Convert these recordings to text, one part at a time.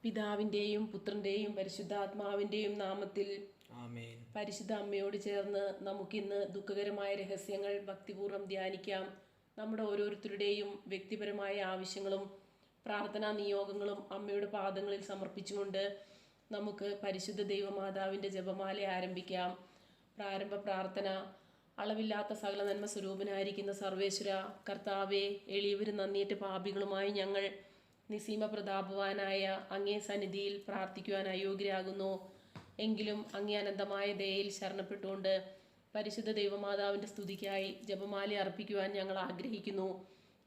പിതാവിൻ്റെയും പുത്രൻ്റെയും പരിശുദ്ധാത്മാവിൻ്റെയും നാമത്തിൽ ആമേൻ. പരിശുദ്ധ അമ്മയോട് ചേർന്ന് നമുക്കിന്ന് ദുഃഖകരമായ രഹസ്യങ്ങൾ ഭക്തിപൂർവ്വം ധ്യാനിക്കാം. നമ്മുടെ ഓരോരുത്തരുടെയും വ്യക്തിപരമായ ആവശ്യങ്ങളും പ്രാർത്ഥനാ നിയോഗങ്ങളും അമ്മയുടെ പാദങ്ങളിൽ സമർപ്പിച്ചുകൊണ്ട് നമുക്ക് പരിശുദ്ധ ദൈവമാതാവിൻ്റെ ജപമാല ആരംഭിക്കാം. പ്രാരംഭ പ്രാർത്ഥന. അളവില്ലാത്ത സകല നന്മ സ്വരൂപനായിരിക്കുന്ന സർവേശ്വര കർത്താവെ, എളിയവരും നന്ദിയേറ്റ പാപികളുമായി ഞങ്ങൾ നിസീമ പ്രതാപവാനായ അങ്ങേ സന്നിധിയിൽ പ്രാർത്ഥിക്കുവാൻ അയോഗ്യരാകുന്നു. എങ്കിലും അങ്ങേ അനന്തമായ ദയയിൽ ശരണപ്പെട്ടുകൊണ്ട് പരിശുദ്ധ ദൈവമാതാവിൻ്റെ സ്തുതിക്കായി ജപമാല അർപ്പിക്കുവാൻ ഞങ്ങൾ ആഗ്രഹിക്കുന്നു.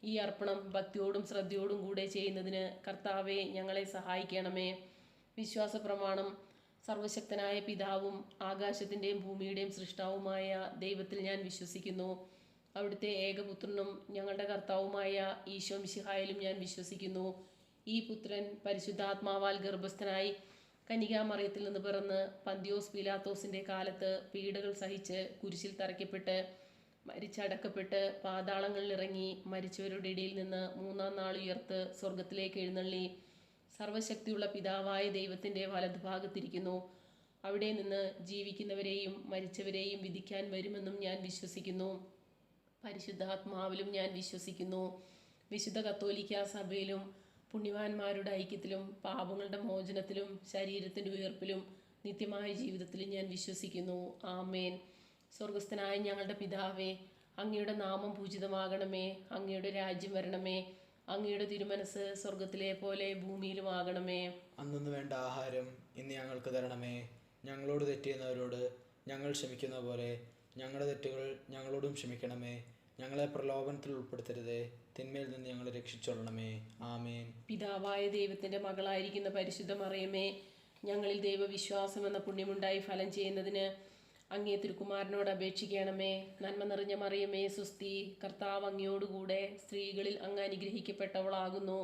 ഈ അർപ്പണം ഭക്തിയോടും ശ്രദ്ധയോടും കൂടെ ചെയ്യുന്നതിന് കർത്താവെ ഞങ്ങളെ സഹായിക്കണമേ. വിശ്വാസ പ്രമാണം. സർവശക്തനായ പിതാവും ആകാശത്തിൻ്റെയും ഭൂമിയുടെയും സൃഷ്ടാവുമായ ദൈവത്തിൽ ഞാൻ വിശ്വസിക്കുന്നു. അവിടുത്തെ ഏകപുത്രനും ഞങ്ങളുടെ കർത്താവുമായ ഈശോ മിശിഹായിലും ഞാൻ വിശ്വസിക്കുന്നു. ഈ പുത്രൻ പരിശുദ്ധാത്മാവാൽ ഗർഭസ്ഥനായി കന്യകാമറിയത്തിൽ നിന്ന് പിറന്ന് പന്തിയോസ് പീലാത്തോസിൻ്റെ കാലത്ത് പീഡകൾ സഹിച്ച് കുരിശിൽ തറയ്ക്കപ്പെട്ട് മരിച്ചടക്കപ്പെട്ട് പാതാളങ്ങളിൽ ഇറങ്ങി മരിച്ചവരുടെ ഇടയിൽ നിന്ന് മൂന്നാം നാൾ ഉയർത്ത് സ്വർഗത്തിലേക്ക് എഴുന്നള്ളി സർവശക്തിയുള്ള പിതാവായ ദൈവത്തിൻ്റെ വലതുഭാഗത്തിരിക്കുന്നു. അവിടെ നിന്ന് ജീവിക്കുന്നവരെയും മരിച്ചവരെയും വിധിക്കാൻ വരുമെന്നും ഞാൻ വിശ്വസിക്കുന്നു. പരിശുദ്ധാത്മാവിലും ഞാൻ വിശ്വസിക്കുന്നു. വിശുദ്ധ കത്തോലിക്കാ സഭയിലും പുണ്യവാന്മാരുടെ ഐക്യത്തിലും പാപങ്ങളുടെ മോചനത്തിലും ശരീരത്തിൻ്റെ ഉയർപ്പിലും നിത്യമായ ജീവിതത്തിലും ഞാൻ വിശ്വസിക്കുന്നു. ആമേൻ. സ്വർഗസ്ഥനായ ഞങ്ങളുടെ പിതാവേ, അങ്ങയുടെ നാമം പൂജിതമാകണമേ. അങ്ങയുടെ രാജ്യം വരണമേ. അങ്ങയുടെ തിരുമനസ് സ്വർഗത്തിലെ പോലെ ഭൂമിയിലുമാകണമേ. അന്നു വേണ്ട ആഹാരം ഇന്ന് ഞങ്ങൾക്ക് തരണമേ. ഞങ്ങളോട് തെറ്റിയുന്നവരോട് ഞങ്ങൾ ക്ഷമിക്കുന്ന പോലെ ഞങ്ങളുടെ തെറ്റുകൾ ഞങ്ങളോടും ക്ഷമിക്കണമേ. ഞങ്ങളെ പ്രലോഭനത്തിൽ ഉൾപ്പെടുത്തരുതേ, തിന്മയിൽ നിന്ന് ഞങ്ങളെ രക്ഷിച്ചൊള്ളണമേ. ആമേൻ. പിതാവായ ദൈവത്തിൻ്റെ മകളായിരിക്കുന്ന പരിശുദ്ധ മറിയമേ, ഞങ്ങളിൽ ദൈവവിശ്വാസം എന്ന പുണ്യമുണ്ടായി ഫലം ചെയ്യുന്നതിന് അങ്ങേ തിരുക്കുമാരനോട് അപേക്ഷിക്കണമേ. നന്മ നിറഞ്ഞ മറിയമേ സുസ്തി, കർത്താവ് അങ്ങയോടുകൂടെ സ്ത്രീകളിൽ അങ്ങ് അനുഗ്രഹിക്കപ്പെട്ടവളാകുന്നു.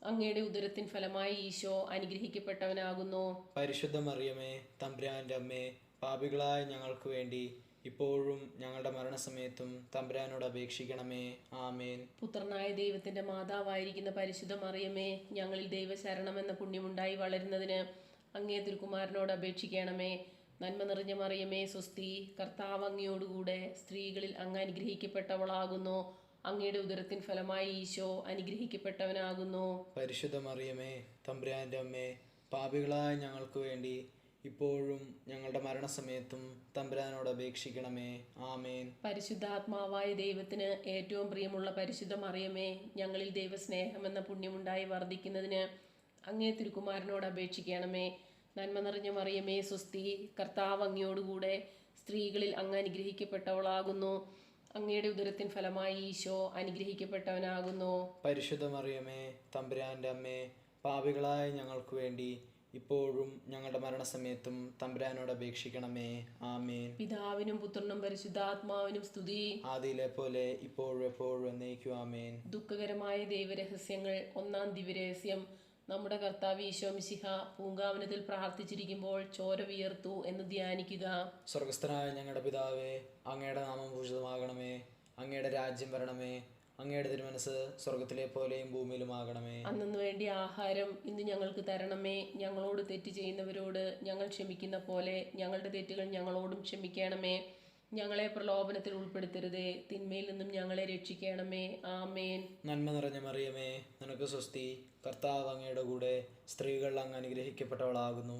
അങ്ങയുടെ ഉദരത്തിൻ ഫലമായി ഈശോ അനുഗ്രഹിക്കപ്പെട്ടവനാകുന്നു. പരിശുദ്ധ മറിയമേ, തമ്പുരാൻ്റെ അമ്മേ, പാപികളായ ഞങ്ങൾക്ക് വേണ്ടി ഇപ്പോഴും ഞങ്ങളുടെ മരണസമയത്തും തമ്പുരാനോട് അപേക്ഷിക്കണമേ. ആമേൻ. പുത്രനായ ദൈവത്തിൻ്റെ മാതാവായിരിക്കുന്ന പരിശുദ്ധ മറിയമേ, ഞങ്ങളിൽ ദൈവശരണമെന്ന പുണ്യമുണ്ടായി വളരുന്നതിന് അങ്ങേ തിരുക്കുമാരനോട് അപേക്ഷിക്കണമേ. നന്മ നിറഞ്ഞ മറിയമേ സുസ്തി, കർത്താവ് അങ്ങയോടുകൂടെ സ്ത്രീകളിൽ അങ്ങ് അനുഗ്രഹിക്കപ്പെട്ടവളാകുന്നു. അങ്ങയുടെ ഉദരത്തിൻ ഫലമായി ഈശോ അനുഗ്രഹിക്കപ്പെട്ടവനാകുന്നു. പരിശുദ്ധ മറിയമേ, തമ്പുരാൻ്റെ അമ്മേ, പാപികളായ ഞങ്ങൾക്ക് വേണ്ടി ഇപ്പോഴും ഞങ്ങളുടെ മരണസമയത്തും തമ്പുരാനോട് അപേക്ഷിക്കണമേ. ആമേൻ. പരിശുദ്ധാത്മാവായ ദൈവത്തിന് ഏറ്റവും പ്രിയമുള്ള പരിശുദ്ധ മറിയമേ, ഞങ്ങളിൽ ദൈവസ്നേഹം എന്ന പുണ്യമുണ്ടായി വർദ്ധിക്കുന്നതിന് അങ്ങേ തിരുക്കുമാരനോട് അപേക്ഷിക്കണമേ. നന്മ നിറഞ്ഞ മറിയമേ സുസ്തി, കർത്താവ് അങ്ങയോടുകൂടെ സ്ത്രീകളിൽ അങ്ങ് അനുഗ്രഹിക്കപ്പെട്ടവളാകുന്നു. അങ്ങയുടെ ഉദരത്തിൻ ഫലമായി ഈശോ അനുഗ്രഹിക്കപ്പെട്ടവനാകുന്നു. പരിശുദ്ധ മറിയമേ, തമ്പുരാൻ്റെ അമ്മേ, പാപികളായ ഞങ്ങൾക്ക് വേണ്ടി ഇപ്പോഴും ഞങ്ങളുടെ മരണസമയത്തും തമ്പുരാനോട് അപേക്ഷിക്കണമേ. ആമേൻ. പിതാവിനും പുത്രനും പരിശുദ്ധാത്മാവിനും സ്തുതി, ആദിയിലെ പോലെ ഇപ്പോഴും എപ്പോഴും എന്നേക്കും. ആമേൻ. ദുഃഖകരമായ ദൈവരഹസ്യങ്ങൾ. ഒന്നാം ദിവ്യരഹസ്യം. നമ്മുടെ കർത്താവ് ഈശോ മിശിഹ പൂങ്കാവനത്തിൽ പ്രാർത്ഥിച്ചിരിക്കുമ്പോൾ ചോര വിയർത്തു എന്ന് ധ്യാനിക്കുക. സ്വർഗസ്ഥനായ ഞങ്ങളുടെ പിതാവേ, അങ്ങയുടെ നാമം പൂജിതമാകണമേ. അങ്ങയുടെ രാജ്യം വരണമേ. അങ്ങയുടെ തിരുമനസ് സ്വർഗത്തിലെ പോലെയും ഭൂമിയിലുമാകണമേ. അന്നു വേണ്ടിയ ആഹാരം ഇന്ന് ഞങ്ങൾക്ക് തരണമേ. ഞങ്ങളോട് തെറ്റ് ചെയ്യുന്നവരോട് ഞങ്ങൾ ക്ഷമിക്കുന്ന പോലെ ഞങ്ങളുടെ തെറ്റുകൾ ഞങ്ങളോടും ക്ഷമിക്കണമേ. ഞങ്ങളെ പ്രലോഭനത്തിൽ ഉൾപ്പെടുത്തരുതേ, തിന്മയിൽ നിന്നും ഞങ്ങളെ രക്ഷിക്കണമേ. ആമേൻ. നന്മ നിറഞ്ഞ മറിയമേ, നിനക്ക് സ്വസ്തി, കർത്താവ് അങ്ങയുടെ കൂടെ സ്ത്രീകൾ അങ്ങ് അനുഗ്രഹിക്കപ്പെട്ടവളാകുന്നു.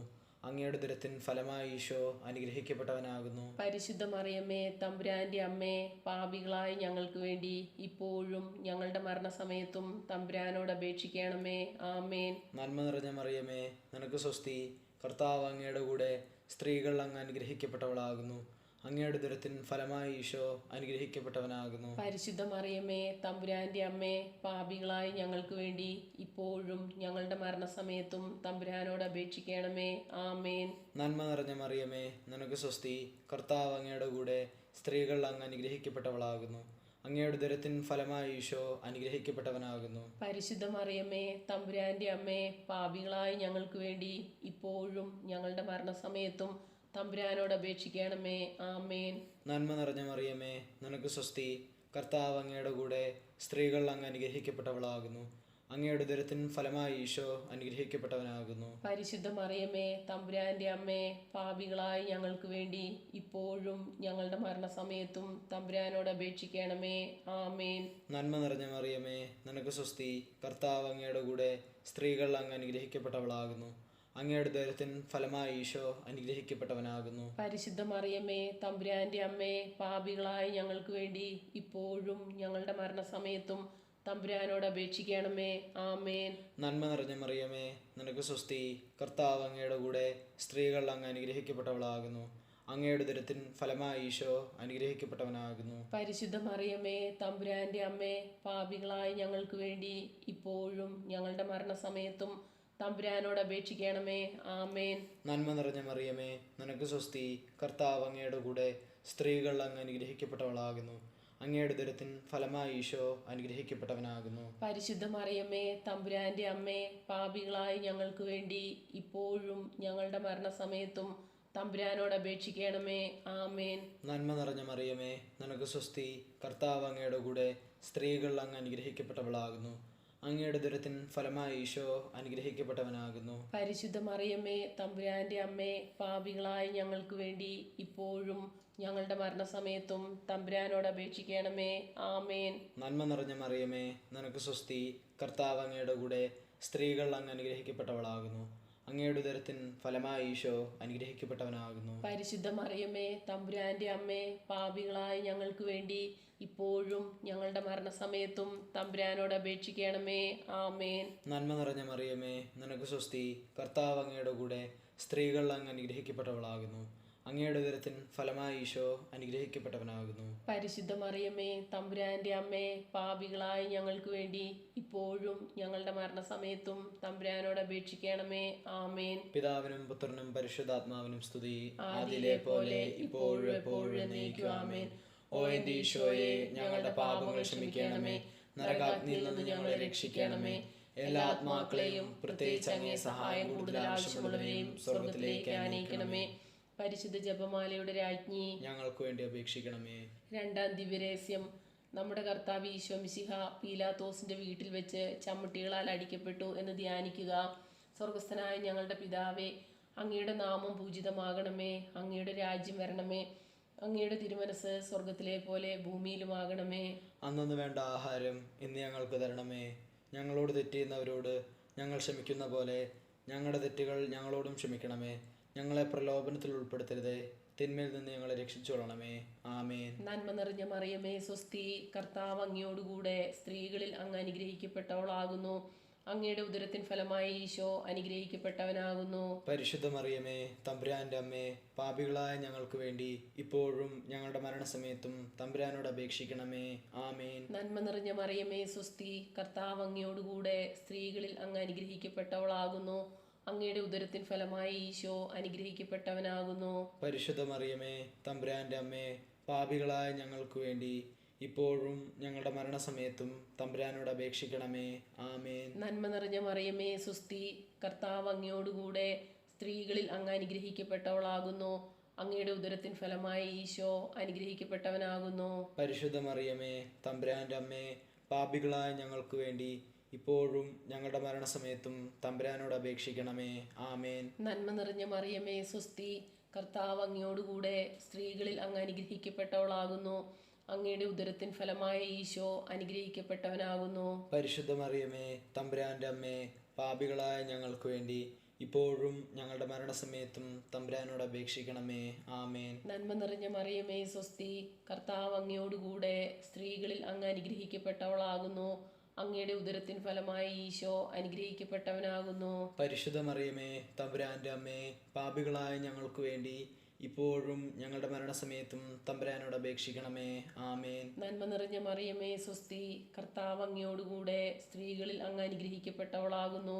അങ്ങയുടെ ഉദരത്തിൻ ഫലമായി ഈശോ അനുഗ്രഹിക്കപ്പെട്ടവനാകുന്നു. പരിശുദ്ധ മറിയമ്മേ, തമ്പുരാൻ്റെ അമ്മേ, പാപികളായ ഞങ്ങൾക്ക് വേണ്ടി ഇപ്പോഴും ഞങ്ങളുടെ മരണസമയത്തും തമ്പുരാനോട് അപേക്ഷിക്കണമേ. ആമേൻ. നന്മ നിറഞ്ഞ മറിയമേ, നിനക്ക് സ്വസ്തി, കർത്താവ് അങ്ങയുടെ കൂടെ സ്ത്രീകൾ അങ്ങ് അനുഗ്രഹിക്കപ്പെട്ടവളാകുന്നു. അങ്ങയുടെ ഉദരത്തിൻ ഫലമായി ഈശോ അനുഗ്രഹിക്കപ്പെട്ടവനാകുന്നു. പരിശുദ്ധ മറിയമ്മേ, തമ്പുരാൻ്റെ അമ്മേ, പാപികളായ ഞങ്ങൾക്ക് വേണ്ടി ഇപ്പോഴും ഞങ്ങളുടെ മരണസമയത്തും തമ്പുരാനോട് അപേക്ഷിക്കണമേ. ആമേൻ. നന്മ നിറഞ്ഞ മറിയമേ, നിനക്ക് സ്വസ്തി, കർത്താവ് അങ്ങയുടെ കൂടെ സ്ത്രീകൾ അങ്ങ് അനുഗ്രഹിക്കപ്പെട്ടവളാകുന്നു. അങ്ങയുടെ ഉദരത്തിൻ ഫലമായി ഈശോ അനുഗ്രഹിക്കപ്പെട്ടവനാകുന്നു. പരിശുദ്ധ മറിയമ്മേ, തമ്പുരാൻ്റെ അമ്മേ, പാപികളായ ഞങ്ങൾക്ക് വേണ്ടി ഇപ്പോഴും ഞങ്ങളുടെ മരണസമയത്തും തമ്പുരാനോട് അപേക്ഷിക്കണമേ. ആമേൻ. നന്മ നിറഞ്ഞ മറിയമേ, നിനക്ക് സ്വസ്തി, കർത്താവ് അങ്ങയുടെ കൂടെ സ്ത്രീകൾ അങ്ങ് അനുഗ്രഹിക്കപ്പെട്ടവളാകുന്നു. അങ്ങയുടെ ഉദരത്തിൻ ഫലമായി ഈശോ അനുഗ്രഹിക്കപ്പെട്ടവനാകുന്നു. പരിശുദ്ധ മറിയമേ തമ്പുരാന്റെ അമ്മേ, പാപികളായ ഞങ്ങൾക്ക് വേണ്ടി ഇപ്പോഴും ഞങ്ങളുടെ മരണസമയത്തും തമ്പുരാനോട് അപേക്ഷിക്കണമേ. ആമേൻ. നന്മ നിറഞ്ഞ മറിയമേ, നിനക്ക് സ്വസ്തി. കർത്താവ് അങ്ങയുടെ കൂടെ, സ്ത്രീകൾ അങ്ങ് അനുഗ്രഹിക്കപ്പെട്ടവളാകുന്നു. അങ്ങയുടെ ഉദരത്തിൻ ഫലമായി ഈശോ അനുഗ്രഹിക്കപ്പെട്ടവനാകുന്നു. പരിശുദ്ധ മറിയമേ തമ്പുരാന്റെ അമ്മേ, പാപികളായ ഞങ്ങൾക്ക് വേണ്ടി ഇപ്പോഴും ഞങ്ങളുടെ മരണസമയത്തും തമ്പുരാനോട് അപേക്ഷിക്കണമേ. ആമേൻ. നന്മ നിറഞ്ഞ മറിയമേ, നിനക്ക് സ്വസ്തി. കർത്താവ് അങ്ങയുടെ കൂടെ, സ്ത്രീകൾ അങ്ങ് അനുഗ്രഹിക്കപ്പെട്ടവളാകുന്നു. അങ്ങയുടെ ഉദരത്തിൻ ഫലമായി ഈശോ അനുഗ്രഹിക്കപ്പെട്ടവനാകുന്നു. പരിശുദ്ധ മറിയമേ തമ്പുരാന്റെ അമ്മേ, പാപികളായ ഞങ്ങൾക്ക് വേണ്ടി ഇപ്പോഴും ഞങ്ങളുടെ മരണസമയത്തും തമ്പുരാനോട് അപേക്ഷിക്കണമേ. ആമേൻ. നന്മ നിറഞ്ഞ മറിയമേ, നിനക്ക് സ്വസ്തി. കർത്താവ് അങ്ങയുടെ കൂടെ, സ്ത്രീകൾ അങ്ങ് അനുഗ്രഹിക്കപ്പെട്ടവളാകുന്നു. അങ്ങയുടെ ഉദരത്തിൻ ഫലമായി ഈശോ അനുഗ്രഹിക്കപ്പെട്ടവനാകുന്നു. പരിശുദ്ധ മറിയമേ തമ്പുരാന്റെ അമ്മേ, പാപികളായ ഞങ്ങൾക്ക് വേണ്ടി ഇപ്പോഴും ഞങ്ങളുടെ മരണസമയത്തും തമ്പുരാനോട് അപേക്ഷിക്കണമേ. ആമേൻ. നന്മ നിറഞ്ഞ മറിയമേ, നിനക്ക് സ്വസ്തി. കർത്താവ് അങ്ങയുടെ കൂടെ, സ്ത്രീകൾ അങ്ങ് അനുഗ്രഹിക്കപ്പെട്ടവളാകുന്നു. അങ്ങയുടെ ഉദരത്തിൻ ഫലമായി ഈശോ അനുഗ്രഹിക്കപ്പെട്ടവനാകുന്നു. പരിശുദ്ധ മറിയമേ തമ്പുരാന്റെ അമ്മേ, പാപികളായ ഞങ്ങൾക്ക് വേണ്ടി ഇപ്പോഴും ഞങ്ങളുടെ മരണസമയത്തും തമ്പുരാനോട് അപേക്ഷിക്കണമേ. ആമേൻ. നന്മ നിറഞ്ഞ മറിയമേ, നിനക്ക് സ്വസ്തി. കർത്താവ് അങ്ങയുടെ കൂടെ, സ്ത്രീകൾ അങ്ങ് അനുഗ്രഹിക്കപ്പെട്ടവളാകുന്നു. അങ്ങയുടെ ഉദരത്തിൻ ഫലമായി ഈശോ അനുഗ്രഹിക്കപ്പെട്ടവനാകുന്നു. പരിശുദ്ധ മറിയമേ തമ്പുരാന്റെ അമ്മേ, പാപികളായ ഞങ്ങൾക്ക് വേണ്ടി ഇപ്പോഴും ഞങ്ങളുടെ മരണസമയത്തും തമ്പുരാനോട് അപേക്ഷിക്കണമേ. ആമേൻ. നന്മ നിറഞ്ഞ മറിയമേ, നിനക്ക് സ്വസ്തി. കർത്താവ് അങ്ങയുടെ കൂടെ, സ്ത്രീകൾ അങ്ങ് അനുഗ്രഹിക്കപ്പെട്ടവളാകുന്നു. അങ്ങയുടെ ഉദരത്തിൻ ഫലമായി ഈശോ അനുഗ്രഹിക്കപ്പെട്ടവനാകുന്നു. പരിശുദ്ധ മറിയമേ തമ്പുരാന്റെ അമ്മേ, പാപികളായ ഞങ്ങൾക്ക് വേണ്ടി ഇപ്പോഴും ഞങ്ങളുടെ മരണസമയത്തും തമ്പുരാനോട് അപേക്ഷിക്കണമേ. ആമേൻ. പിതാവിനും പുത്രനും പരിശുദ്ധാത്മാവിനും സ്തുതി. ആദിയിലെ പോലെ ഇപ്പോഴും എപ്പോഴും എന്നേക്കും. ആമേൻ. ഓ എൻ്റെ ഈശോയെ, ഞങ്ങളുടെ പാപങ്ങൾ ക്ഷമിക്കണമേ. നരകാഗ്നിയിൽ നിന്ന് ഞങ്ങളെ രക്ഷിക്കണമേ. എല്ലാ ആത്മാക്കളെയും, പ്രത്യേകിച്ച് അങ്ങേ സഹായം കൂടുതൽ ആവശ്യമുള്ളവരെയും സ്വർഗത്തിലേക്ക് ആനയിക്കണമേ. പരിശുദ്ധ ജപമാലയുടെ രാജ്ഞി, ഞങ്ങൾക്ക് വേണ്ടി അപേക്ഷിക്കണമേ. രണ്ടാം ദിവ്യരഹസ്യം. നമ്മുടെ കർത്താവ് ഈശോ മിശിഹ പീലാത്തോസിന്റെ വീട്ടിൽ വെച്ച് ചമ്മട്ടികളാൽ അടിക്കപ്പെട്ടു എന്ന് ധ്യാനിക്കുക. സ്വർഗസ്ഥനായ ഞങ്ങളുടെ പിതാവേ, അങ്ങയുടെ നാമം പൂജിതമാകണമേ. അങ്ങയുടെ രാജ്യം വരണമേ. അങ്ങയുടെ തിരുമനസ് സ്വർഗത്തിലെ പോലെ ഭൂമിയിലുമാകണമേ. അന്നു വേണ്ട ആഹാരം ഇന്ന് ഞങ്ങൾക്ക് തരണമേ. ഞങ്ങളോട് തെറ്റ് ചെയ്യുന്നവരോട് ഞങ്ങൾ ക്ഷമിക്കുന്ന പോലെ ഞങ്ങളുടെ തെറ്റുകൾ ഞങ്ങളോടും ക്ഷമിക്കണമേ. ഞങ്ങളെ പ്രലോഭനത്തിൽ ഉൾപ്പെടുത്തരുതേ, തിന്മയിൽ നിന്ന് ഞങ്ങളെ രക്ഷിച്ചുകൊള്ളണമേ. ആമേൻ. നന്മ നിറഞ്ഞ മറിയമേ സ്വസ്തി. കർത്താവ് അങ്ങയോടുകൂടെ, സ്ത്രീകളിൽ അങ്ങ് അനുഗ്രഹിക്കപ്പെട്ടവളാകുന്നു. അങ്ങയുടെ ഉദരത്തിൻ ഫലമായി ഈശോ അനുഗ്രഹിക്കപ്പെട്ടവനാകുന്നു. പരിശുദ്ധ മറിയമേ തമ്പുരാന്റെ അമ്മേ, പാപികളായ ഞങ്ങൾക്ക് വേണ്ടി ഇപ്പോഴും ഞങ്ങളുടെ മരണസമയത്തും തമ്പുരാനോട് അപേക്ഷിക്കണമേ. ആമേൻ. നന്മ നിറഞ്ഞ മറിയമേ സ്വസ്തി. കർത്താവ് അങ്ങയോടുകൂടെ, സ്ത്രീകളിൽ അങ്ങ് അനുഗ്രഹിക്കപ്പെട്ടവളാകുന്നു. അങ്ങയുടെ ഉദരത്തിൻ ഫലമായി ഈശോ അനുഗ്രഹിക്കപ്പെട്ടവനാകുന്നു. പരിശുദ്ധ മറിയമേ തമ്പുരാന്റെ അമ്മേ, പാപികളായ ഞങ്ങൾക്ക് വേണ്ടി ഇപ്പോഴും ഞങ്ങളുടെ മരണസമയത്തും തമ്പുരാനോട് അപേക്ഷിക്കണമേ. ആമേൻ. നന്മ നിറഞ്ഞ മറിയമേ സ്വസ്തി. കർത്താവ് അങ്ങയോടുകൂടെ, സ്ത്രീകളിൽ അങ്ങ് അനുഗ്രഹിക്കപ്പെട്ടവളാകുന്നു. അങ്ങയുടെ ഉദരത്തിൻ ഫലമായി ഈശോ അനുഗ്രഹിക്കപ്പെട്ടവനാകുന്നു. പരിശുദ്ധ മറിയമേ തമ്പുരാന്റെ അമ്മേ, പാപികളായ ഞങ്ങൾക്ക് വേണ്ടി ഇപ്പോഴും ഞങ്ങളുടെ മരണസമയത്തും തമ്പുരാനോട് അപേക്ഷിക്കണമേ. ആമേൻ. നന്മ നിറഞ്ഞ മറിയമേ സ്വസ്തി. കർത്താവ് അങ്ങയോടുകൂടെ, സ്ത്രീകളിൽ അങ്ങ് അനുഗ്രഹിക്കപ്പെട്ടവളാകുന്നു. അങ്ങയുടെ ഉദരത്തിൻ ഫലമായ ഈശോ അനുഗ്രഹിക്കപ്പെട്ടവനാകുന്നു. പരിശുദ്ധ മറിയമേ തമ്പുരാന്റെ അമ്മേ, പാപികളായ ഞങ്ങൾക്ക് വേണ്ടി ഇപ്പോഴും ഞങ്ങളുടെ മരണസമയത്തും തമ്പുരാനോട് അപേക്ഷിക്കണമേ. ആമേൻ. നന്മ നിറഞ്ഞ മറിയമേ സ്വസ്തി. കർത്താവ് അങ്ങയോടുകൂടെ, സ്ത്രീകളിൽ അങ്ങ് അനുഗ്രഹിക്കപ്പെട്ടവളാകുന്നു. അങ്ങയുടെ ഉദരത്തിൻ ഫലമായി ഈശോ അനുഗ്രഹിക്കപ്പെട്ടവനാകുന്നു. പരിശുദ്ധ മറിയമേ തമ്പുരാന്റെ അമ്മേ, പാപികളായ ഞങ്ങൾക്ക് വേണ്ടി ഇപ്പോഴും ഞങ്ങളുടെ മരണസമയത്തും തമ്പുരാനോട് അപേക്ഷിക്കണമേ. ആമേൻ. നന്മ നിറഞ്ഞ മറിയമേ സ്വസ്തി. കർത്താവ് അങ്ങയോടുകൂടെ, സ്ത്രീകളിൽ അങ്ങ് അനുഗ്രഹിക്കപ്പെട്ടവളാകുന്നു.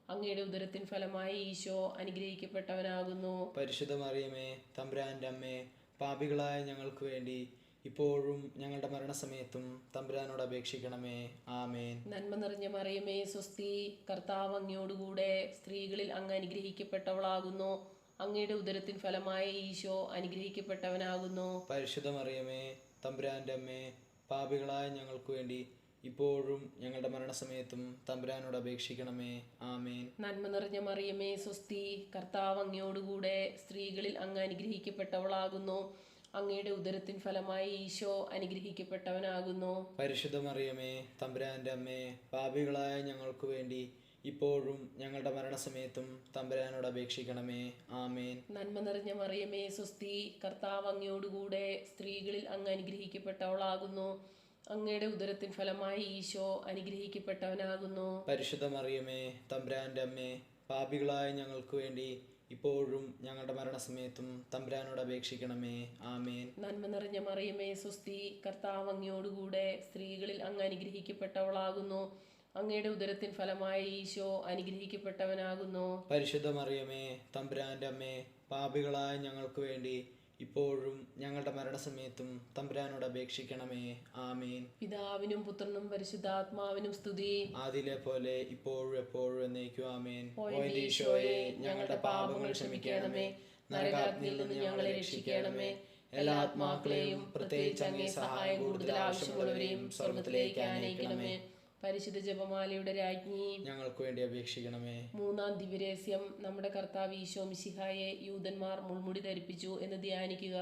അങ്ങയുടെ ഉദരത്തിൻ ഫലമായി ഈശോ അനുഗ്രഹിക്കപ്പെട്ടവനാകുന്നു. പരിശുദ്ധ മറിയമേ തമ്പുരാന്റെ അമ്മേ, പാപികളായ ഞങ്ങൾക്ക് വേണ്ടി ഇപ്പോഴും ഞങ്ങളുടെ മരണസമയത്തും തമ്പുരാനോട് അപേക്ഷിക്കണമേ. ആമേൻ. നന്മ നിറഞ്ഞ മറിയമേ സ്വസ്തി. കർത്താവ് അങ്ങയോടുകൂടെ, സ്ത്രീകളിൽ അങ്ങ് അനുഗ്രഹിക്കപ്പെട്ടവളാകുന്നു. അങ്ങയുടെ ഉദരത്തിൻ ഫലമായി ഈശോ അനുഗ്രഹിക്കപ്പെട്ടവനാകുന്നു. പരിശുദ്ധ മറിയമേ തമ്പുരാന്റെ അമ്മേ, പാപികളായ ഞങ്ങൾക്ക് വേണ്ടി ഇപ്പോഴും ഞങ്ങളുടെ മരണസമയത്തും തമ്പുരാനോട് അപേക്ഷിക്കണമേ. ആമേൻ. നന്മ നിറഞ്ഞ മറിയമേ സ്വസ്തി, കർത്താവ് അങ്ങയോടുകൂടെ സ്ത്രീകളിൽ അങ്ങ് അനുഗ്രഹിക്കപ്പെട്ടവളാകുന്നു. അങ്ങയുടെ ഉദരത്തിൻ ഫലമായി ഈശോ അനുഗ്രഹിക്കപ്പെട്ടവനാകുന്നു. പരിശുദ്ധ മറിയമേ, തമ്പുരാന്റെ അമ്മേ, പാപികളായ ഞങ്ങൾക്ക് വേണ്ടി ഇപ്പോഴും ഞങ്ങളുടെ മരണസമയത്തും തമ്പുരാനോട് അപേക്ഷിക്കണമേ. ആമേൻ. നന്മ നിറഞ്ഞ മറിയമേ സ്വസ്തി, കർത്താവ് അങ്ങയോടുകൂടെ സ്ത്രീകളിൽ അങ്ങ് അനുഗ്രഹിക്കപ്പെട്ടവളാകുന്നു. അങ്ങയുടെ ഉദരത്തിൻ ഫലമായി ഈശോ അനുഗ്രഹിക്കപ്പെട്ടവനാകുന്നു. പരിശുദ്ധ മറിയമേ, തമ്പുരാന്റെ അമ്മേ, പാപികളായ ഞങ്ങൾക്ക് വേണ്ടി ഇപ്പോഴും ഞങ്ങളുടെ മരണസമയത്തും തമ്പുരാനോട് അപേക്ഷിക്കണമേ. ആമേൻ. നന്മ നിറഞ്ഞ മറിയമേ സ്വസ്തി, കർത്താവ് അങ്ങയോടുകൂടെ സ്ത്രീകളിൽ അങ്ങ് അനുഗ്രഹിക്കപ്പെട്ടവളാകുന്നു. അങ്ങയുടെ ഉദരത്തിൻ ഫലമായി ഈശോ അനുഗ്രഹിക്കപ്പെട്ടവനാകുന്നു. പരിശുദ്ധ മറിയമേ, തമ്പുരാന്റെ അമ്മേ, പാപികളായ ഞങ്ങൾക്ക് വേണ്ടി ഇപ്പോഴും ഞങ്ങളുടെ മരണസമയത്തും തമ്പുരാനോട് അപേക്ഷിക്കണമേ. ആമേൻ. പിതാവിനും പുത്രനും പരിശുദ്ധാത്മാവിനും സ്തുതി. ആദിയിലെ പോലെ ഇപ്പോഴും എപ്പോഴും എന്നേക്കും. ആമേൻ. ഓ എൻ്റെ ഈശോയെ, ഞങ്ങളുടെ പാപങ്ങൾ ക്ഷമിക്കണമേ. നരകാഗ്നിയിൽ നിന്ന് ഞങ്ങളെ രക്ഷിക്കണമേ. എല്ലാ ആത്മാക്കളെയും പ്രത്യേകിച്ച് അങ്ങേ സഹായം കൂടുതൽ ആവശ്യമുള്ളവരെയും സ്വർഗത്തിലേക്ക് ആനയിക്കണമേ. പരിശുദ്ധ ജപമാലയുടെ രാജ്ഞി, ഞങ്ങൾക്ക് വേണ്ടി അപേക്ഷിക്കണമേ. മൂന്നാം ദിവ്യരഹസ്യം, നമ്മുടെ കർത്താവ് ഈശോ മിശിഹായെ യൂദന്മാർ മുൾമുടി ധരിപ്പിച്ചു എന്ന് ധ്യാനിക്കുക.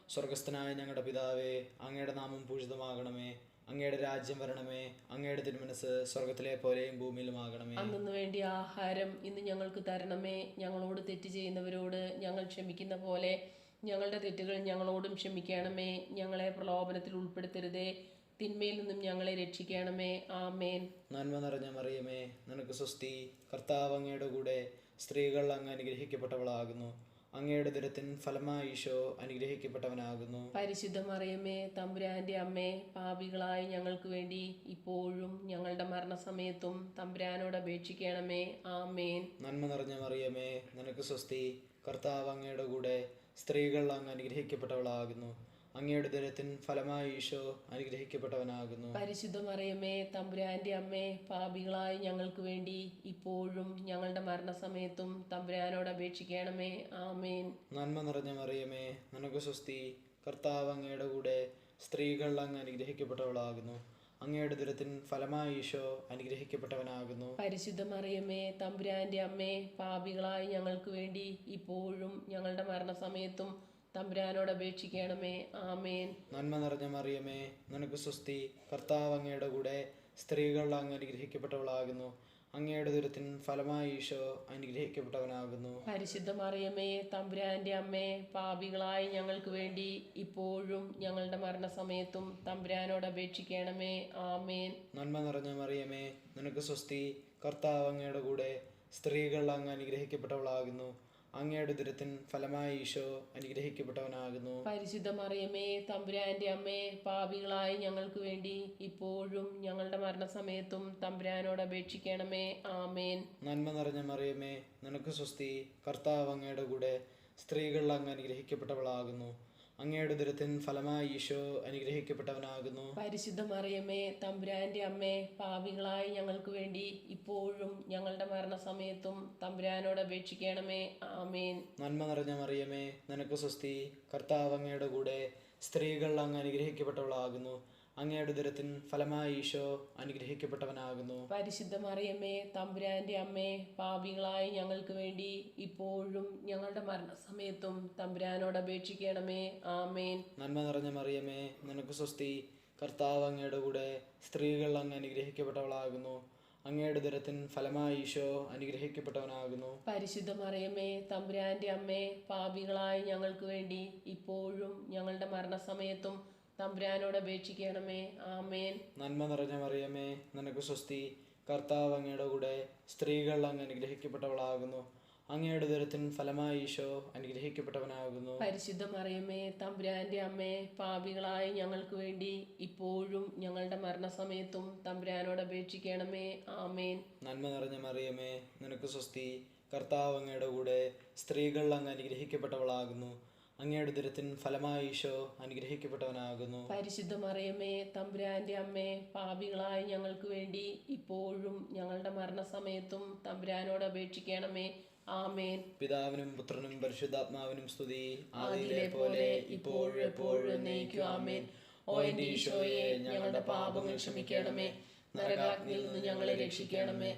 സ്വർഗസ്ഥനായ ഞങ്ങളുടെ പിതാവേ, അങ്ങയുടെ നാമം പൂജിതമാകണമേ. അങ്ങയുടെ രാജ്യം വരണമേ. അങ്ങയുടെ തിരുമനസ് സ്വർഗത്തിലെ പോലെയും ഭൂമിയിലുമാകണമേ. അന്നു വേണ്ടി ആഹാരം ഇന്ന് ഞങ്ങൾക്ക് തരണമേ. ഞങ്ങളോട് തെറ്റ് ചെയ്യുന്നവരോട് ഞങ്ങൾ ക്ഷമിക്കുന്ന പോലെ ഞങ്ങളുടെ തെറ്റുകൾ ഞങ്ങളോടും ക്ഷമിക്കണമേ. ഞങ്ങളെ പ്രലോഭനത്തിൽ ഉൾപ്പെടുത്തരുതേ, തിന്മയിൽ നിന്നും ഞങ്ങളെ രക്ഷിക്കണമേ. ആമേൻ. നന്മ നിറഞ്ഞ മറിയമേ, നിനക്ക് സ്വസ്തി. കർത്താവ് അങ്ങയുടെ കൂടെ സ്ത്രീകൾ അങ്ങ് അനുഗ്രഹിക്കപ്പെട്ടവളാകുന്നു. അങ്ങയുടെ ഉദരത്തിൻ ഫലമായി ഈശോ അനുഗ്രഹിക്കപ്പെട്ടവനാകുന്നു. പരിശുദ്ധ മറിയമേ, തമ്പുരാന്റെ അമ്മേ, പാപികളായ ഞങ്ങൾക്ക് വേണ്ടി ഇപ്പോഴും ഞങ്ങളുടെ മരണസമയത്തും തമ്പുരാനോട് അപേക്ഷിക്കണമേ. ആമേൻ. നന്മ നിറഞ്ഞ മറിയമേ, നിനക്ക് സ്വസ്തി. കർത്താവ് അങ്ങയുടെ കൂടെ സ്ത്രീകൾ അങ്ങ് അനുഗ്രഹിക്കപ്പെട്ടവളാകുന്നു. അങ്ങയുടെ ഉദരത്തിൻ ഫലമായി ഈശോ അനുഗ്രഹിക്കപ്പെട്ടവനാകുന്നു. പരിശുദ്ധ മറിയമേ, തമ്പുരാന്റെ അമ്മേ, പാപികളായ ഞങ്ങൾക്ക് വേണ്ടി ഇപ്പോഴും ഞങ്ങളുടെ മരണസമയത്തും തമ്പുരാനോട് അപേക്ഷിക്കണമേ. ആമേൻ. നന്മ നിറഞ്ഞ മറിയമേ, നിനക്ക് സ്വസ്തി. കർത്താവ് അങ്ങയുടെ കൂടെ സ്ത്രീകൾ അങ്ങ് അനുഗ്രഹിക്കപ്പെട്ടവളാകുന്നു. അങ്ങയുടെ ഉദരത്തിൻ ഫലമായി ഈശോ അനുഗ്രഹിക്കപ്പെട്ടവനാകുന്നു. പരിശുദ്ധ മറിയമേ, തമ്പുരാന്റെ അമ്മേ, പാപികളായ ഞങ്ങൾക്ക് വേണ്ടി ഇപ്പോഴും ഞങ്ങളുടെ മരണസമയത്തും തമ്പുരാനോട് അപേക്ഷിക്കണമേ. ആമേൻ. നന്മ നിറഞ്ഞ മറിയമേ, നിനക്ക് സ്വസ്തി. കർത്താവ് അങ്ങയുടെ കൂടെ സ്ത്രീകൾ അങ്ങ് അനുഗ്രഹിക്കപ്പെട്ടവളാകുന്നു. അങ്ങയുടെ ഉദരത്തിൻ ഫലമായി ഈശോ അനുഗ്രഹിക്കപ്പെട്ടവനാകുന്നു. പരിശുദ്ധ മറിയമേ, തമ്പുരാന്റെ അമ്മേ, പാപികളായ ഞങ്ങൾക്ക് വേണ്ടി ഇപ്പോഴും ഞങ്ങളുടെ മരണസമയത്തും തമ്പുരാനോട് അപേക്ഷിക്കണമേ. ആമേൻ. നന്മ നിറഞ്ഞ മറിയമേ, നിനക്ക് സ്വസ്തി. കർത്താവ് അങ്ങയുടെ കൂടെ സ്ത്രീകൾ അങ്ങ് അനുഗ്രഹിക്കപ്പെട്ടവളാകുന്നു. അങ്ങയുടെ ഉദരത്തിൻ ഫലമായി ഈശോ അനുഗ്രഹിക്കപ്പെട്ടവനാകുന്നു. പരിശുദ്ധ മറിയമേ, തമ്പുരാന്റെ അമ്മേ, പാപികളായ ഞങ്ങൾക്ക് വേണ്ടി ഇപ്പോഴും ഞങ്ങളുടെ മരണസമയത്തും തമ്പുരാനോട് അപേക്ഷിക്കണമേ. ആമേൻ. നന്മ നിറഞ്ഞ മറിയമേ, നിനക്ക് സ്വസ്തി. കർത്താവ് അങ്ങയുടെ കൂടെ സ്ത്രീകൾ അങ്ങ് അനുഗ്രഹിക്കപ്പെട്ടവളാകുന്നു. അങ്ങയുടെ ഉദരത്തിൻ ഫലമായി ഈശോ അനുഗ്രഹിക്കപ്പെട്ടവനാകുന്നു. പരിശുദ്ധ മറിയമേ, തമ്പുരാന്റെ അമ്മേ, പാപികളായ ഞങ്ങൾക്ക് വേണ്ടി ഇപ്പോഴും ഞങ്ങളുടെ മരണസമയത്തും തമ്പുരാനോട് അപേക്ഷിക്കണമേ. ആമേൻ. നന്മ നിറഞ്ഞ മറിയമേ, നിനക്ക് സ്വസ്തി. കർത്താവ് അങ്ങയുടെ കൂടെ സ്ത്രീകൾ അങ്ങ് അനുഗ്രഹിക്കപ്പെട്ടവളാകുന്നു. അങ്ങയുടെ ഉദരത്തിൻ ഫലമായി ഈശോ അനുഗ്രഹിക്കപ്പെട്ടവനാകുന്നു. പരിശുദ്ധ മറിയമേ, തമ്പുരാന്റെ അമ്മേ, പാപികളായ ഞങ്ങൾക്ക് വേണ്ടി ഇപ്പോഴും ഞങ്ങളുടെ മരണസമയത്തും തമ്പുരാനോട് അപേക്ഷിക്കണമേ. ആമേൻ. നന്മ നിറഞ്ഞ മറിയമേ, നിനക്ക് സ്വസ്തി. കർത്താവ് അങ്ങയുടെ കൂടെ സ്ത്രീകൾ അങ്ങ് അനുഗ്രഹിക്കപ്പെട്ടവളാകുന്നു. അങ്ങയുടെ ഉദരത്തിൻ ഫലമായി ഈശോ അനുഗ്രഹിക്കപ്പെട്ടവനാകുന്നു. പരിശുദ്ധ മറിയമേ, തമ്പുരാന്റെ അമ്മേ, പാപികളായ ഞങ്ങൾക്ക് വേണ്ടി ഇപ്പോഴും ഞങ്ങളുടെ മരണസമയത്തും തമ്പുരാനോട് അപേക്ഷിക്കണമേ. ആമേൻ. നന്മ നിറഞ്ഞ മറിയമേ, നിനക്ക് സ്വസ്തി. കർത്താവ് അങ്ങയുടെ കൂടെ സ്ത്രീകൾ അങ്ങ് അനുഗ്രഹിക്കപ്പെട്ടവളാകുന്നു. അങ്ങയുടെ ഉദരത്തിൻ ഫലമായി ഈശോ അനുഗ്രഹിക്കപ്പെട്ടവനാകുന്നു. പരിശുദ്ധ മറിയമേ, തമ്പുരാന്റെ അമ്മേ, പാപികളായ ഞങ്ങൾക്ക് വേണ്ടി ഇപ്പോഴും ഞങ്ങളുടെ മരണസമയത്തും തമ്പുരാനോട് അപേക്ഷിക്കണമേ. ആമേൻ. നന്മ നിറഞ്ഞ മറിയമേ, നിനക്ക് സ്വസ്തി. കർത്താവ് അങ്ങയുടെ കൂടെ സ്ത്രീകൾ അങ്ങ് അനുഗ്രഹിക്കപ്പെട്ടവളാകുന്നു. അങ്ങയുടെ ഉദരത്തിൻ ഫലമായി ഈശോ അനുഗ്രഹിക്കപ്പെട്ടവനാകുന്നു. പരിശുദ്ധ മറിയമേ, തമ്പുരാന്റെ അമ്മേ, പാപികളായ ഞങ്ങൾക്ക് വേണ്ടി ഇപ്പോഴും ഞങ്ങളുടെ മരണസമയത്തും തമ്പുരാനോട് അപേക്ഷിക്കണമേ. ആമേൻ. പിതാവിനും പുത്രനും പരിശുദ്ധാത്മാവിനും സ്തുതി. ആദിയിലെ പോലെ ഇപ്പോഴും എപ്പോഴും എന്നേക്കും. ആമേൻ. ഓ എൻ്റെ ഈശോയെ, ഞങ്ങളുടെ പാപങ്ങൾ ക്ഷമിക്കണമേ. നരകാഗ്നിയിൽ നിന്ന് ഞങ്ങളെ രക്ഷിക്കണമേ.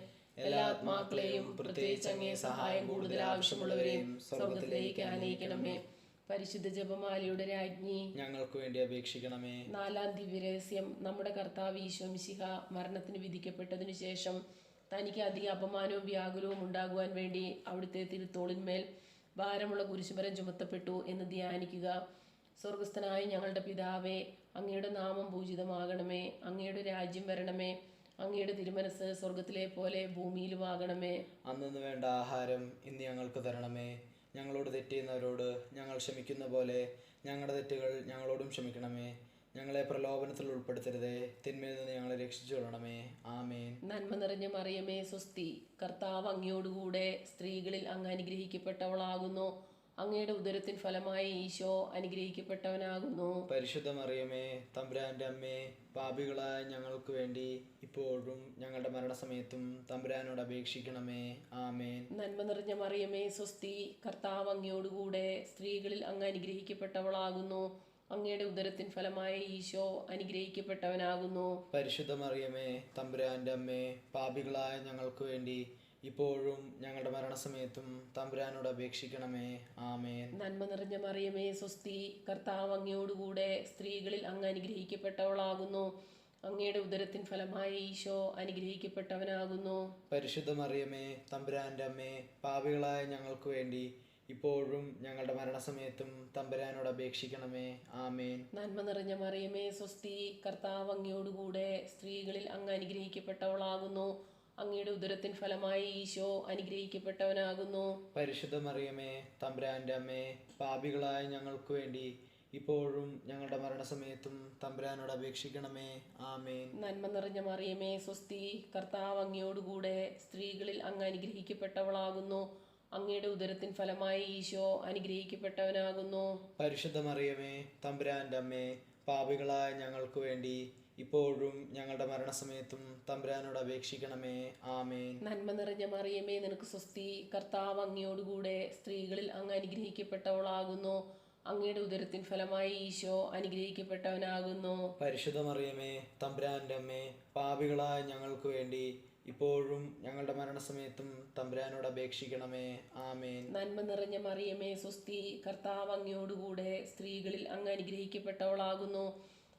എല്ലാ ആത്മാക്കളെയും പ്രത്യേകിച്ച് അങ്ങേ സഹായം കൂടുതൽ ആവശ്യമുള്ളവരെയും സ്വർഗത്തിലേക്ക് ആനയിക്കണമേ. പരിശുദ്ധ ജപമാലയുടെ രാജ്ഞി, ഞങ്ങൾക്ക് വേണ്ടി അപേക്ഷിക്കണമേ. 4-ാം ദിവ്യരഹസ്യം. നമ്മുടെ കർത്താവ് ഈശോ മിശിഹ മരണത്തിന് വിധിക്കപ്പെട്ടതിനു ശേഷം തനിക്ക് അധിക അപമാനവും വ്യാകുലവും ഉണ്ടാകുവാൻ വേണ്ടി അവിടുത്തെ തിരുത്തോളിന്മേൽ ഭാരമുള്ള കുരിശുമരം ചുമത്തപ്പെട്ടു എന്ന് ധ്യാനിക്കുക. സ്വർഗസ്ഥനായ ഞങ്ങളുടെ പിതാവേ, അങ്ങയുടെ നാമം പൂജിതമാകണമേ. അങ്ങയുടെ രാജ്യം വരണമേ. അങ്ങയുടെ തിരുമനസ് സ്വർഗത്തിലെ പോലെ ഭൂമിയിലുമാകണമേ. അന്നു വേണ്ട ആഹാരം ഇന്ന് ഞങ്ങൾക്ക് തരണമേ. ഞങ്ങളോട് തെറ്റിയുന്നവരോട് ഞങ്ങൾ ക്ഷമിക്കുന്ന പോലെ ഞങ്ങളുടെ തെറ്റുകൾ ഞങ്ങളോടും ക്ഷമിക്കണമേ. ഞങ്ങളെ പ്രലോഭനത്തിൽ ഉൾപ്പെടുത്തരുതേ, തിന്മയിൽ നിന്ന് ഞങ്ങളെ രക്ഷിച്ചു കൊള്ളണമേ. ആമേൻ. നന്മ നിറഞ്ഞ മറിയമേ, സ്വസ്തി. കർത്താവ് അങ്ങയോടുകൂടെ സ്ത്രീകളിൽ അങ്ങ് അനുഗ്രഹിക്കപ്പെട്ടവളാകുന്നു. അങ്ങയുടെ ഉദരത്തിൻ ഫലമായി ഈശോ അനുഗ്രഹിക്കപ്പെട്ടവനാകുന്നു. പരിശുദ്ധ മറിയമേ, തമ്പുരാന്റെ അമ്മേ, പാപികളായ ഞങ്ങൾക്ക് വേണ്ടി ഇപ്പോഴും ഞങ്ങളുടെ മരണസമയത്തും തമ്പുരാനോട് അപേക്ഷിക്കണമേ. ആമേൻ. നന്മ നിറഞ്ഞ മറിയമേ, സ്വസ്തി. കർത്താവ് അങ്ങയോടുകൂടെ സ്ത്രീകളിൽ അങ്ങ് അനുഗ്രഹിക്കപ്പെട്ടവളാകുന്നു. അങ്ങയുടെ ഉദരത്തിൻ ഫലമായ ഈശോ അനുഗ്രഹിക്കപ്പെട്ടവനാകുന്നു. പരിശുദ്ധ മറിയമേ, തമ്പുരാന്റെ അമ്മേ, പാപികളായ ഞങ്ങൾക്ക് വേണ്ടി ഇപ്പോഴും ഞങ്ങളുടെ മരണസമയത്തും തമ്പുരാനോട് അപേക്ഷിക്കണമേ. ആമേൻ. നന്മ നിറഞ്ഞ മറിയമേ, സ്വസ്തി. കർത്താവ് അങ്ങയോടുകൂടെ സ്ത്രീകളിൽ അങ്ങ് അനുഗ്രഹിക്കപ്പെട്ടവളാകുന്നു. അങ്ങയുടെ ഉദരത്തിൻ ഫലമായ ഈശോ അനുഗ്രഹിക്കപ്പെട്ടവനാകുന്നു. പരിശുദ്ധ മറിയമേ, തമ്പുരാന്റെ അമ്മേ, പാപികളായ ഞങ്ങൾക്ക് വേണ്ടി ഇപ്പോഴും ഞങ്ങളുടെ മരണസമയത്തും തമ്പുരാനോട് അപേക്ഷിക്കണമേ. ആമേൻ. നന്മ നിറഞ്ഞ മറിയമേ, സ്വസ്തി. കർത്താവ് അങ്ങയോടുകൂടെ സ്ത്രീകളിൽ അങ്ങ് അനുഗ്രഹിക്കപ്പെട്ടവളാകുന്നു. അങ്ങയുടെ ഉദരത്തിൻ ഫലമായി ഈശോ അനുഗ്രഹിക്കപ്പെട്ടവനാകുന്നു. പരിശുദ്ധ മറിയമേ, തമ്പുരാന്റെ അമ്മേ, പാപികളായ ഞങ്ങൾക്ക് വേണ്ടി ഇപ്പോഴും ഞങ്ങളുടെ മരണസമയത്തും തമ്പുരാനോട് അപേക്ഷിക്കണമേ. ആമേൻ. നന്മ നിറഞ്ഞ മറിയമേ, സ്വസ്തി. കർത്താവ് അങ്ങയോടുകൂടെ സ്ത്രീകളിൽ അങ്ങ് അനുഗ്രഹിക്കപ്പെട്ടവളാകുന്നു. അങ്ങയുടെ ഉദരത്തിൻ ഫലമായി ഈശോ അനുഗ്രഹിക്കപ്പെട്ടവനാകുന്നു. പരിശുദ്ധ മറിയമേ, തമ്പുരാന്റെ അമ്മേ, പാപികളായ ഞങ്ങൾക്ക് വേണ്ടി ഇപ്പോഴും ഞങ്ങളുടെ മരണസമയത്തും തമ്പുരാനോട് അപേക്ഷിക്കണമേ. ആമേൻ. നന്മ നിറഞ്ഞ മറിയമേ, നിനക്ക് സ്വസ്തി. കർത്താവ് അങ്ങയോടുകൂടെ സ്ത്രീകളിൽ അങ്ങ് അനുഗ്രഹിക്കപ്പെട്ടവളാകുന്നു. അങ്ങയുടെ ഉദരത്തിൻ ഫലമായി ഈശോ അനുഗ്രഹിക്കപ്പെട്ടവനാകുന്നു. പരിശുദ്ധ മറിയമേ, തമ്പുരാന്റെ അമ്മേ, പാപികളായ ഞങ്ങൾക്ക് വേണ്ടി ഇപ്പോഴും ഞങ്ങളുടെ മരണസമയത്തും തമ്പുരാനോട് അപേക്ഷിക്കണമേ. ആമേൻ. നന്മ നിറഞ്ഞ മറിയമേ, സ്വസ്തി. കർത്താവ് അങ്ങയോടുകൂടെ സ്ത്രീകളിൽ അങ്ങ് അനുഗ്രഹിക്കപ്പെട്ടവളാകുന്നു.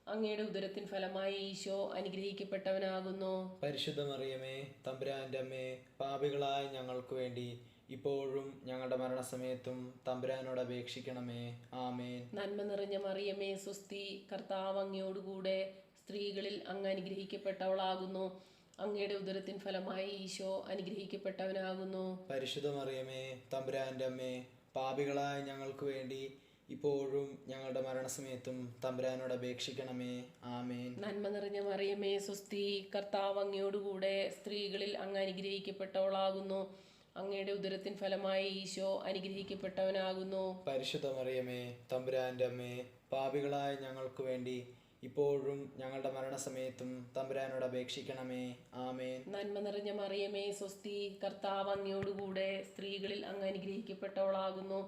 അങ്ങയുടെ ഉദരത്തിൻ ഫലമായി ഈശോ അനുഗ്രഹിക്കപ്പെട്ടവനാകുന്നു. പരിശുദ്ധ മറിയമേ, തമ്പുരാന്റെ അമ്മേ, പാപികളായ ഞങ്ങൾക്ക് വേണ്ടി ഇപ്പോഴും ഞങ്ങളുടെ മരണസമയത്തും തമ്പുരാനോട് അപേക്ഷിക്കണമേ. ആമേൻ. നന്മ നിറഞ്ഞ മറിയമേ, സ്വസ്തി. കർത്താവ് അങ്ങയോടുകൂടെ സ്ത്രീകളിൽ അങ്ങ് അനുഗ്രഹിക്കപ്പെട്ടവളാകുന്നു. അങ്ങയുടെ ഉദരത്തിൻ ഫലമായി ഈശോ അനുഗ്രഹിക്കപ്പെട്ടവനാകുന്നു. പരിശുദ്ധ മറിയമേ, തമ്പുരാന്റെ അമ്മേ, പാപികളായ ഞങ്ങൾക്ക് വേണ്ടി ഇപ്പോഴും ഞങ്ങളുടെ മരണസമയത്തും തമ്പുരാനോട് അപേക്ഷിക്കണമേ. ആമേൻ. നന്മ നിറഞ്ഞ മറിയമേ, സ്വസ്തി. കർത്താവ് അങ്ങയോടുകൂടെ സ്ത്രീകളിൽ അങ്ങ് അനുഗ്രഹിക്കപ്പെട്ടവളാകുന്നു. അങ്ങയുടെ ഉദരത്തിൻ ഫലമായി ഈശോ അനുഗ്രഹിക്കപ്പെട്ടവനാകുന്നു. പരിശുദ്ധ മറിയമേ, തമ്പുരാന്റെ അമ്മേ, പാപികളായ ഞങ്ങൾക്ക് വേണ്ടി ഇപ്പോഴും ഞങ്ങളുടെ മരണസമയത്തും തമ്പുരാനോട് അപേക്ഷിക്കണമേ. ആമേൻ. നന്മ നിറഞ്ഞ മറിയമേ, സ്വസ്തി. കർത്താവ് അങ്ങയോടുകൂടെ സ്ത്രീകളിൽ അങ്ങ് അനുഗ്രഹിക്കപ്പെട്ടവളാകുന്നു.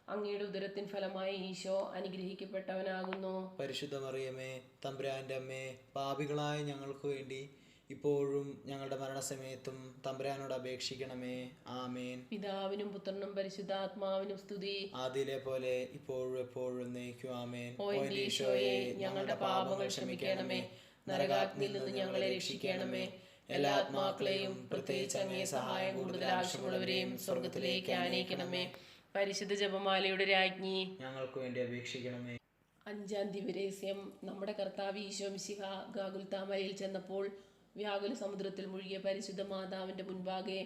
അങ്ങയുടെ ഉദരത്തിൻ ഫലമായി ഈശോ അനുഗ്രഹിക്കപ്പെട്ടവനാകുന്നു. പരിശുദ്ധ മറിയമേ, തമ്പുരാന്റെ അമ്മേ, പാപികളായ ഞങ്ങൾക്ക് വേണ്ടി ഇപ്പോഴും ഞങ്ങളുടെ മരണസമയത്തും തമ്പുരാനോട് അപേക്ഷിക്കണമേ. ആമേൻ. പിതാവിനും പുത്രനും പരിശുദ്ധാത്മാവിനും സ്തുതി. ആദിയിലെ പോലെ ഇപ്പോഴും എപ്പോഴും എന്നേക്കും. ആമേൻ. ഓ എൻ്റെ ഈശോയെ, ഞങ്ങളുടെ പാപങ്ങൾ ക്ഷമിക്കണമേ. നരകാഗ്നിയിൽ നിന്ന് ഞങ്ങളെ രക്ഷിക്കണമേ. എല്ലാ ആത്മാക്കളെയും പ്രത്യേകിച്ച് അങ്ങേ സഹായം കൂടുതൽ ആവശ്യമുള്ളവരെയും സ്വർഗത്തിലേക്ക് ആനയിക്കണമേ. പരിശുദ്ധ ജപമാലയുടെ രാജ്ഞി, ഞങ്ങൾക്ക് വേണ്ടി അപേക്ഷിക്കണമേ. 5-ാം ദിവ്യരഹസ്യം. നമ്മുടെ കർത്താവ് ഈശോ മിശിഹ ഗാഗുൽത്താമലയിൽ ചെന്നപ്പോൾ വ്യാകുല സമുദ്രത്തിൽ മുഴുകിയ പരിശുദ്ധ മാതാവിന്റെ മുൻപാകെ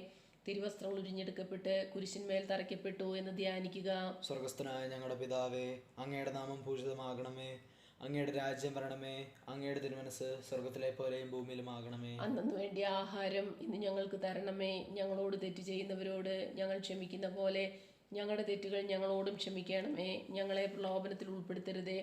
തിരുവസ്ത്രങ്ങൾ ഉരിഞ്ഞെടുക്കപ്പെട്ട് കുരിശിന്മേൽ തറയ്ക്കപ്പെട്ടു എന്ന് ധ്യാനിക്കുക. സ്വർഗസ്ഥനായ ഞങ്ങളുടെ പിതാവേ, അങ്ങയുടെ നാമം പൂജിതമാകണമേ. അങ്ങയുടെ രാജ്യം വരണമേ. അങ്ങയുടെ തിരുമനസ് സ്വർഗത്തിലെ പോലെയും ഭൂമിയിലുമാകണമേ. അന്നു വേണ്ടിയ ആഹാരം ഇന്ന് ഞങ്ങൾക്ക് തരണമേ. ഞങ്ങളോട് തെറ്റ് ചെയ്യുന്നവരോട് ഞങ്ങൾ ക്ഷമിക്കുന്ന പോലെ ഞങ്ങളുടെ തെറ്റുകൾ ഞങ്ങളോടും ക്ഷമിക്കണമേ. ഞങ്ങളെ പ്രലോഭനത്തിൽ ഉൾപ്പെടുത്തരുതേ,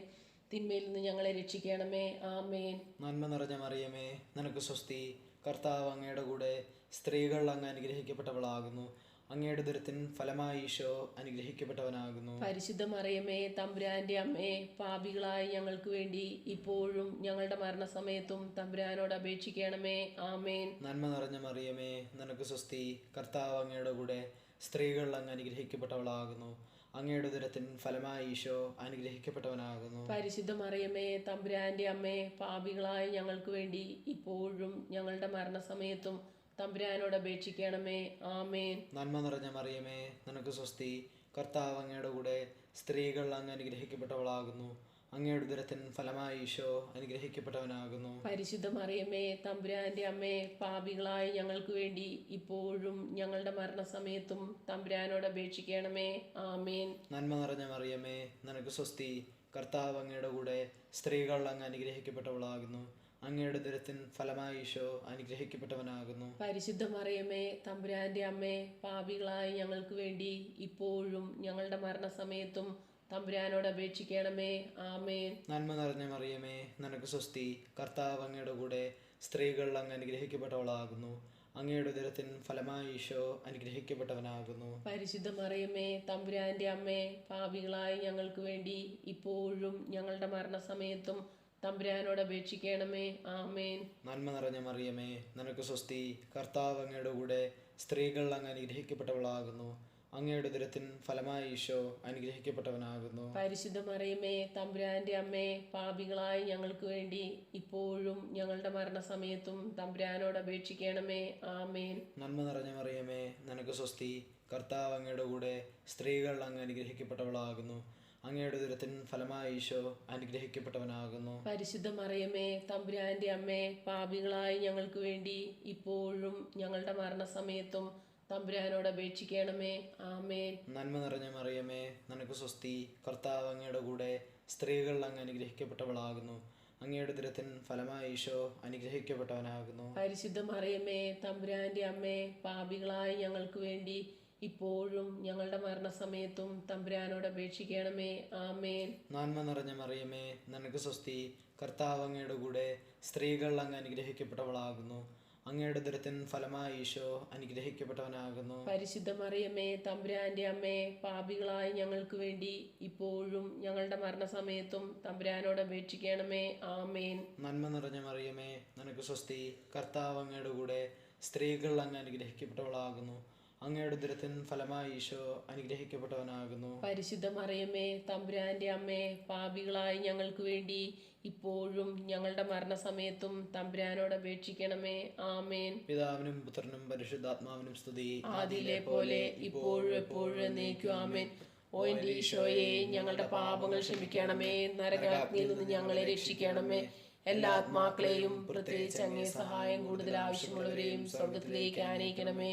തിന്മയിൽ നിന്ന് ഞങ്ങളെ രക്ഷിക്കണമേ. ആമേൻ. നന്മ നിറഞ്ഞ മറിയമേ, നിനക്ക് സ്വസ്തി. കർത്താവ് അങ്ങയുടെ കൂടെ സ്ത്രീകൾ അങ്ങ് അനുഗ്രഹിക്കപ്പെട്ടവളാകുന്നു. അങ്ങയുടെ ഉദരത്തിൻ ഫലമായി ഈശോ അനുഗ്രഹിക്കപ്പെട്ടവനാകുന്നു. പരിശുദ്ധ മറിയമേ തമ്പുരാന്റെ അമ്മേ, പാപികളായ ഞങ്ങൾക്ക് വേണ്ടി ഇപ്പോഴും ഞങ്ങളുടെ മരണസമയത്തും തമ്പുരാനോട് അപേക്ഷിക്കണമേ. ആമേൻ. നന്മ നിറഞ്ഞ മറിയമേ, നിനക്ക് സ്വസ്തി. കർത്താവ് അങ്ങയുടെ കൂടെ, സ്ത്രീകൾ അങ്ങ് അനുഗ്രഹിക്കപ്പെട്ടവളാകുന്നു. അങ്ങയുടെ ഉദരത്തിൻ ഫലമായി ഈശോ അനുഗ്രഹിക്കപ്പെട്ടവനാകുന്നു. പരിശുദ്ധ മറിയമേ തമ്പുരാന്റെ അമ്മേ, പാപികളായ ഞങ്ങൾക്ക് വേണ്ടി ഇപ്പോഴും ഞങ്ങളുടെ മരണസമയത്തും തമ്പുരാനോട് അപേക്ഷിക്കണമേ. ആമേൻ. നന്മ നിറഞ്ഞ മറിയമേ, നിനക്ക് സ്വസ്തി. കർത്താവ് അങ്ങയുടെ കൂടെ, സ്ത്രീകൾ അങ്ങ് അനുഗ്രഹിക്കപ്പെട്ടവളാകുന്നു. അങ്ങയുടെ ഉദരത്തിൻ ഫലമായി ഈശോ അനുഗ്രഹിക്കപ്പെട്ടവനാകുന്നു. പരിശുദ്ധ മറിയമേ തമ്പുരാന്റെ അമ്മേ, പാപികളായ ഞങ്ങൾക്ക് വേണ്ടി ഇപ്പോഴും ഞങ്ങളുടെ മരണസമയത്തും തമ്പുരാനോട് അപേക്ഷിക്കണമേ. ആമേൻ. നന്മ നിറഞ്ഞ മറിയമേ, നിനക്ക് സ്വസ്തി. കർത്താവ് അങ്ങയുടെ കൂടെ, സ്ത്രീകൾ അങ്ങ് അനുഗ്രഹിക്കപ്പെട്ടവളാകുന്നു. അങ്ങയുടെ ഉദരത്തിൻ ഫലമായി ഈശോ അനുഗ്രഹിക്കപ്പെട്ടവനാകുന്നു. പരിശുദ്ധ മറിയമേ തമ്പുരാന്റെ അമ്മേ, പാപികളായ ഞങ്ങൾക്ക് വേണ്ടി ഇപ്പോഴും ഞങ്ങളുടെ മരണസമയത്തും തമ്പുരാനോട് അപേക്ഷിക്കണമേ. ആമേൻ. നന്മ നിറഞ്ഞ മറിയമേ, നിനക്ക് സ്വസ്തി. കർത്താവ് അങ്ങയുടെ കൂടെ, സ്ത്രീകൾ അങ്ങ് അനുഗ്രഹിക്കപ്പെട്ടവളാകുന്നു. അങ്ങയുടെ ഉദരത്തിൻ ഫലമായി ഈശോ അനുഗ്രഹിക്കപ്പെട്ടവനാകുന്നു. പരിശുദ്ധ മറിയമേ തമ്പുരാന്റെ അമ്മേ, പാപികളായ ഞങ്ങൾക്ക് വേണ്ടി ഇപ്പോഴും ഞങ്ങളുടെ മരണസമയത്തും തമ്പുരാനോട് അപേക്ഷിക്കണമേ. ആമേൻ. നന്മ നിറഞ്ഞ മറിയമേ, നിനക്ക് സ്വസ്തി. കർത്താവ് അങ്ങയുടെ കൂടെ, സ്ത്രീകൾ അങ്ങ് അനുഗ്രഹിക്കപ്പെട്ടവളാകുന്നു. അങ്ങയുടെ ഉദരത്തിൻ ഫലമായി ഈശോ അനുഗ്രഹിക്കപ്പെട്ടവനാകുന്നു. പരിശുദ്ധ മറിയമേ തമ്പുരാന്റെ അമ്മേ, പാപികളായ ഞങ്ങൾക്ക് വേണ്ടി ഇപ്പോഴും ഞങ്ങളുടെ മരണസമയത്തും തമ്പുരാനോട് അപേക്ഷിക്കണമേ. ആമേൻ. നന്മ നിറഞ്ഞ മറിയമേ, നിനക്ക് സ്വസ്തി. കർത്താവ് അങ്ങയുടെ കൂടെ, സ്ത്രീകൾ അങ്ങ് അനുഗ്രഹിക്കപ്പെട്ടവളാകുന്നു. അങ്ങയുടെ ഉദരത്തിൻ ഫലമായി ഈശോ അനുഗ്രഹിക്കപ്പെട്ടവനാകുന്നു. പരിശുദ്ധ മറിയമേ തമ്പുരാന്റെ അമ്മേ, പാപികളായ ഞങ്ങൾക്ക് വേണ്ടി ഇപ്പോഴും ഞങ്ങളുടെ മരണസമയത്തും തമ്പുരാനോട് അപേക്ഷിക്കണമേ. ആമേൻ. നന്മ നിറഞ്ഞ മറിയമേ, നിനക്ക് സ്വസ്തി. കർത്താവ് അങ്ങയുടെ കൂടെ, സ്ത്രീകൾ അങ്ങ് അനുഗ്രഹിക്കപ്പെട്ടവളാകുന്നു. അങ്ങയുടെ ഉദരത്തിൻ ഫലമായി ഈശോ അനുഗ്രഹിക്കപ്പെട്ടവനാകുന്നു. പരിശുദ്ധ മറിയമേ തമ്പുരാന്റെ അമ്മേ, പാപികളായ ഞങ്ങൾക്ക് വേണ്ടി ഇപ്പോഴും ഞങ്ങളുടെ മരണസമയത്തും തമ്പുരാനോട് അപേക്ഷിക്കണമേ. ആമേൻ. നന്മ നിറഞ്ഞ മറിയമേ, നിനക്ക് സ്വസ്തി. കർത്താവ് അങ്ങയുടെ കൂടെ, സ്ത്രീകൾ അങ്ങ് അനുഗ്രഹിക്കപ്പെട്ടവളാകുന്നു. അങ്ങയുടെ ഉദരത്തിൻ ഫലമായി ഈശോ അനുഗ്രഹിക്കപ്പെട്ടവനാകുന്നു. പരിശുദ്ധ മറിയമേ തമ്പുരാന്റെ അമ്മേ, പാപികളായ ഞങ്ങൾക്ക് വേണ്ടി ഇപ്പോഴും ഞങ്ങളുടെ മരണസമയത്തും തമ്പുരാനോട് അപേക്ഷിക്കണമേ. ആമേൻ. നന്മ നിറഞ്ഞ മറിയമേ, നിനക്ക് സ്വസ്തി. കർത്താവ് അങ്ങയുടെ കൂടെ, സ്ത്രീകൾ അങ്ങ് അനുഗ്രഹിക്കപ്പെട്ടവളാകുന്നു. അങ്ങയുടെ ഉദരത്തിൻ ഫലമായി ഈശോ അനുഗ്രഹിക്കപ്പെട്ടവനാകുന്നു. പരിശുദ്ധ മറിയമേ തമ്പുരാന്റെ അമ്മേ, പാപികളായ ഞങ്ങൾക്ക് വേണ്ടി ഇപ്പോഴും ഞങ്ങളുടെ മരണസമയത്തും തമ്പുരാനോട് അപേക്ഷിക്കണമേ. ആമേൻ. പിതാവിനും പുത്രനും പരിശുദ്ധാത്മാവിനും സ്തുതി. ആദിയിലെ പോലെ ഇപ്പോഴും എപ്പോഴും എന്നേക്കും. ആമേൻ. ഓ എൻ്റെ ഈശോയെ, ഞങ്ങളുടെ പാപങ്ങൾ ക്ഷമിക്കണമേ. നരകാഗ്നിയിൽ നിന്ന് ഞങ്ങളെ രക്ഷിക്കണമേ. എല്ലാ ആത്മാക്കളെയും, പ്രത്യേകിച്ച് അങ്ങേ സഹായം കൂടുതൽ ആവശ്യമുള്ളവരെയും സ്വർഗത്തിലേക്ക് ആനയിക്കണമേ.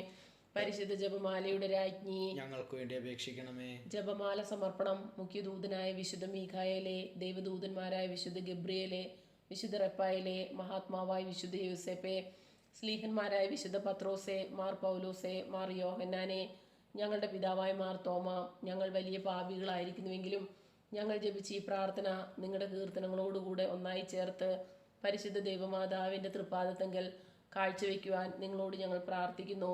പരിശുദ്ധ ജപമാലയുടെ രാജ്ഞി, ഞങ്ങൾക്ക് വേണ്ടി അപേക്ഷിക്കണമേ. ജപമാല സമർപ്പണം. മുഖ്യദൂതനായ വിശുദ്ധ മീഖായേലെ, ദൈവദൂതന്മാരായ വിശുദ്ധ ഗബ്രിയേലെ, വിശുദ്ധ റെപ്പായേലെ, മഹാത്മാവായ വിശുദ്ധ യോസേപ്പെ, സ്ലീഹന്മാരായ വിശുദ്ധ പത്രോസെ, മാർ പൗലോസെ, മാർ യോഹന്നാനെ, ഞങ്ങളുടെ പിതാവായ മാർ തോമ, ഞങ്ങൾ വലിയ പാപികളായിരിക്കുന്നുവെങ്കിലും ഞങ്ങൾ ജപിച്ച ഈ പ്രാർത്ഥന നിങ്ങളുടെ കീർത്തനങ്ങളോടുകൂടെ ഒന്നായി ചേർത്ത് പരിശുദ്ധ ദൈവമാതാവിൻ്റെ തൃപ്പാദത്തെങ്കൽ കാഴ്ചവെക്കുവാൻ നിങ്ങളോട് ഞങ്ങൾ പ്രാർത്ഥിക്കുന്നു.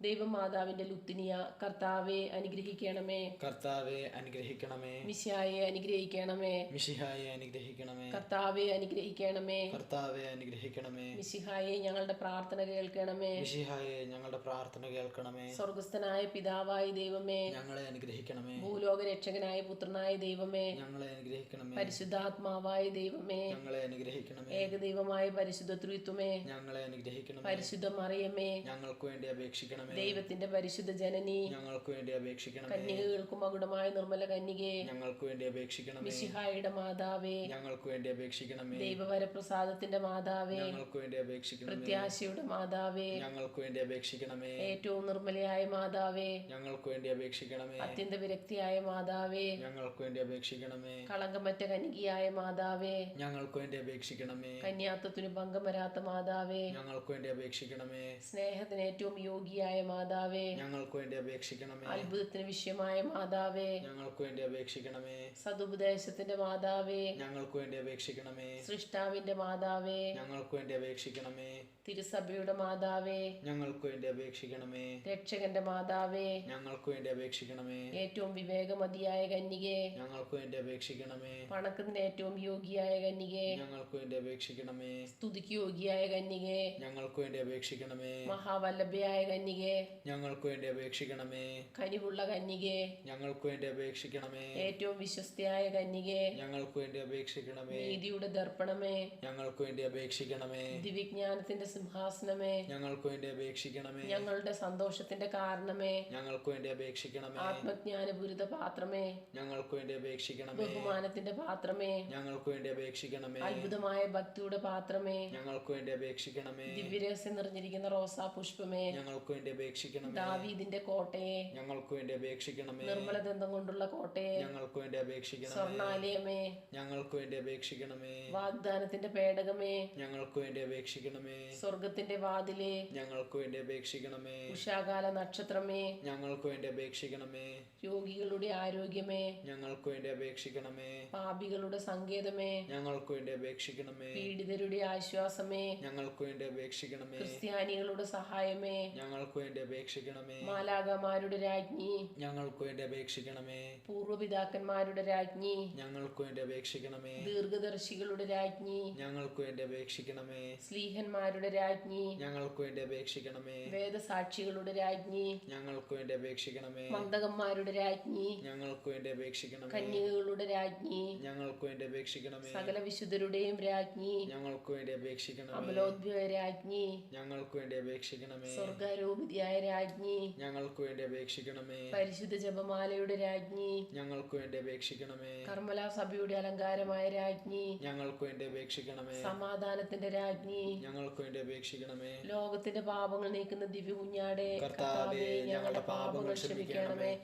ദൈവമാതാവിന്റെ ലുത്തിനിയ, കർത്താവെ അനുഗ്രഹിക്കണമേ. കർത്താവെ അനുഗ്രഹിക്കണമേ. മിശിഹായെ അനുഗ്രഹിക്കണമേ. മിശിഹായെ അനുഗ്രഹിക്കണമേ. കർത്താവെ അനുഗ്രഹിക്കണമേ. കർത്താവെ അനുഗ്രഹിക്കണമേ. മിശിഹായെ ഞങ്ങളുടെ പ്രാർത്ഥന കേൾക്കണമേ. മിശിഹായെ ഞങ്ങളുടെ പ്രാർത്ഥന കേൾക്കണമേ. സ്വർഗസ്ഥനായ പിതാവായ ദൈവമേ, ഞങ്ങളെ അനുഗ്രഹിക്കണമേ. ഭൂലോക രക്ഷകനായ പുത്രനായ ദൈവമേ, ഞങ്ങളെ അനുഗ്രഹിക്കണമേ. പരിശുദ്ധാത്മാവായ ദൈവമേ, ഞങ്ങളെ അനുഗ്രഹിക്കണമേ. ഏകദൈവമായ പരിശുദ്ധ ത്രിത്വമേ, ഞങ്ങളെ അനുഗ്രഹിക്കണമേ. പരിശുദ്ധ മറിയമേ, ഞങ്ങൾക്ക് വേണ്ടി അപേക്ഷിക്കണമേ. ദൈവത്തിന്റെ പരിശുദ്ധ ജനനി, ഞങ്ങൾക്ക് വേണ്ടി അപേക്ഷിക്കണമേ. കന്യകകൾക്കും മകുടമായ നിർമ്മല കന്യകേ, ഞങ്ങൾക്ക് വേണ്ടി അപേക്ഷിക്കണമേ. മിശിഹായുടെ മാതാവേ, ഞങ്ങൾക്ക് വേണ്ടി അപേക്ഷിക്കണമേ. ദൈവവരപ്രസാദത്തിന്റെ മാതാവേ, ഞങ്ങൾക്ക് വേണ്ടി അപേക്ഷിക്കണമേ. പ്രത്യാശയുടെ മാതാവേ, ഞങ്ങൾക്ക് വേണ്ടി അപേക്ഷിക്കണമേ. ഏറ്റവും നിർമ്മലയായ മാതാവേ, ഞങ്ങൾക്ക് വേണ്ടി അപേക്ഷിക്കണമേ. അത്യന്ത വിരക്തിയായ മാതാവേ, ഞങ്ങൾക്ക് വേണ്ടി അപേക്ഷിക്കണമേ. കളങ്കമറ്റ കന്യകയായ മാതാവേ, ഞങ്ങൾക്ക് വേണ്ടി അപേക്ഷിക്കണമേ. കന്യാത്വത്തിന് ഭംഗം വരാത്ത മാതാവേ, ഞങ്ങൾക്ക് വേണ്ടി അപേക്ഷിക്കണമേ. സ്നേഹത്തിന് ഏറ്റവും യോഗിയായ മാതാവേ, ഞങ്ങൾക്ക് വേണ്ടി അപേക്ഷിക്കണമേ. അത്ഭുതത്തിന് വിഷയമായ മാതാവേ, ഞങ്ങൾക്ക് വേണ്ടി അപേക്ഷിക്കണമേ. സതുപദേശത്തിന്റെ മാതാവേ, ഞങ്ങൾക്ക് വേണ്ടി അപേക്ഷിക്കണമേ. സൃഷ്ടാവിന്റെ മാതാവേ, ഞങ്ങൾക്ക് വേണ്ടി അപേക്ഷിക്കണമേ. തിരുസഭയുടെ മാതാവേ, ഞങ്ങൾക്ക് വേണ്ടി അപേക്ഷിക്കണമേ. രക്ഷകന്റെ മാതാവേ, ഞങ്ങൾക്ക് വേണ്ടി അപേക്ഷിക്കണമേ. ഏറ്റവും വിവേകമതിയായ കന്യകേ, ഞങ്ങൾക്ക് വേണ്ടി അപേക്ഷിക്കണമേ. വണക്കത്തിന് ഏറ്റവും യോഗ്യയായ കന്യകേ, ഞങ്ങൾക്ക് വേണ്ടി അപേക്ഷിക്കണമേ. സ്തുതിക്ക് യോഗ്യയായ കന്യകേ, ഞങ്ങൾക്ക് വേണ്ടി അപേക്ഷിക്കണമേ. മഹാവല്ലഭയായ കന്യകേ, ഞങ്ങൾക്ക് വേണ്ടി അപേക്ഷിക്കണമേ. കനിവുള്ള കന്യകേ, ഞങ്ങൾക്ക് വേണ്ടി അപേക്ഷിക്കണമേ. ഏറ്റവും വിശ്വസ്തയായ കന്യകേ, ഞങ്ങൾക്ക് വേണ്ടി അപേക്ഷിക്കണമേ. നീതിയുടെ ദർപ്പണമേ, ഞങ്ങൾക്ക് വേണ്ടി അപേക്ഷിക്കണമേ. ദിവ്യജ്ഞാനത്തിന്റെ സിംഹാസനമേ, ഞങ്ങൾക്ക് വേണ്ടി അപേക്ഷിക്കണമേ. ഞങ്ങളുടെ സന്തോഷത്തിന്റെ കാരണമേ, ഞങ്ങൾക്ക് വേണ്ടി അപേക്ഷിക്കണമേ. ആത്മജ്ഞാനപൂരിത പാത്രമേ, ഞങ്ങൾക്ക് വേണ്ടി അപേക്ഷിക്കണമേ. ബഹുമാനത്തിന്റെ പാത്രമേ, ഞങ്ങൾക്ക് വേണ്ടി അപേക്ഷിക്കണമേ. അത്ഭുതമായ ഭക്തിയുടെ പാത്രമേ, ഞങ്ങൾക്ക് വേണ്ടി അപേക്ഷിക്കണമേ. ദിവ്യരഹസ്യം നിറഞ്ഞിരിക്കുന്ന റോസാ പുഷ്പമേ, ഞങ്ങൾക്ക് വേണ്ടി അപേക്ഷിക്കണമേ. ദാവീദിന്റെ കോട്ടയെ, ഞങ്ങൾക്ക് വേണ്ടി അപേക്ഷിക്കണമേ. നിർമ്മലദന്തം കൊണ്ടുള്ള കോട്ടയെ, ഞങ്ങൾക്ക് വേണ്ടി അപേക്ഷിക്കണമേ. സ്വർണാലയമേ, ഞങ്ങൾക്ക് വേണ്ടി അപേക്ഷിക്കണമേ. വാഗ്ദാനത്തിന്റെ പേടകമേ, ഞങ്ങൾക്ക് വേണ്ടി അപേക്ഷിക്കണമേ. സ്വർഗത്തിന്റെ വാതിലേ, ഞങ്ങൾക്ക് വേണ്ടി അപേക്ഷിക്കണമേ. ഉഷാകാല നക്ഷത്രമേ, ഞങ്ങൾക്ക് വേണ്ടി അപേക്ഷിക്കണമേ. രോഗികളുടെ ആരോഗ്യമേ, ഞങ്ങൾക്ക് വേണ്ടി അപേക്ഷിക്കണമേ. പാപികളുടെ സങ്കേതമേ, ഞങ്ങൾക്ക് വേണ്ടി അപേക്ഷിക്കണമേ. പീഡിതരുടെ ആശ്വാസമേ, ഞങ്ങൾക്ക് വേണ്ടി അപേക്ഷിക്കണമേ. ക്രിസ്ത്യാനികളുടെ സഹായമേ, ഞങ്ങൾക്ക് വേണ്ടി അപേക്ഷിക്കണമേ. മാലാകമാരുടെ രാജ്ഞി, ഞങ്ങൾക്ക് വേണ്ടി അപേക്ഷിക്കണമേ. പൂർവ്വപിതാക്കന്മാരുടെ രാജ്ഞി, ഞങ്ങൾക്ക് വേണ്ടി അപേക്ഷിക്കണമേ. ദീർഘദർശികളുടെ രാജ്ഞി, ഞങ്ങൾക്ക് വേണ്ടി അപേക്ഷിക്കണമേ. സ്ലീഹന്മാരുടെ രാജ്ഞി, ഞങ്ങൾക്ക് വേണ്ടി അപേക്ഷിക്കണമേ. വേദസാക്ഷികളുടെ രാജ്ഞി, ഞങ്ങൾക്ക് വേണ്ടി അപേക്ഷിക്കണമേ. മന്ദകന്മാരുടെ രാജ്ഞി, ഞങ്ങൾക്ക് വേണ്ടി അപേക്ഷിക്കണമേ. കന്യകകളുടെ രാജ്ഞി, ഞങ്ങൾക്ക് വേണ്ടി അപേക്ഷിക്കണമേ. സകല വിശുദ്ധരുടെയും രാജ്ഞി, ഞങ്ങൾക്ക് വേണ്ടി അപേക്ഷിക്കണമേ. അമലോദ്ഭവ രാജ്ഞി, ഞങ്ങൾക്ക് വേണ്ടി അപേക്ഷിക്കണമേ. സ്വർഗാരോപിതിയായ രാജ്ഞി, ഞങ്ങൾക്ക് വേണ്ടി അപേക്ഷിക്കണമേ. പരിശുദ്ധ ജപമാലയുടെ രാജ്ഞി, ഞങ്ങൾക്ക് വേണ്ടി അപേക്ഷിക്കണമേ. കർമ്മല സഭയുടെ അലങ്കാരമായ രാജ്ഞി, ഞങ്ങൾക്ക് വേണ്ടി അപേക്ഷിക്കണമേ. സമാധാനത്തിന്റെ രാജ്ഞി, ഞങ്ങൾക്ക് വേണ്ടി അപേക്ഷിക്കണമേ. ലോകത്തിന്റെ പാപങ്ങൾ നീക്കുന്ന ദിവ്യ കുഞ്ഞാടെ, കർത്താവേ, ഞങ്ങളുടെ പാപങ്ങൾ ക്ഷമിക്കണമേ.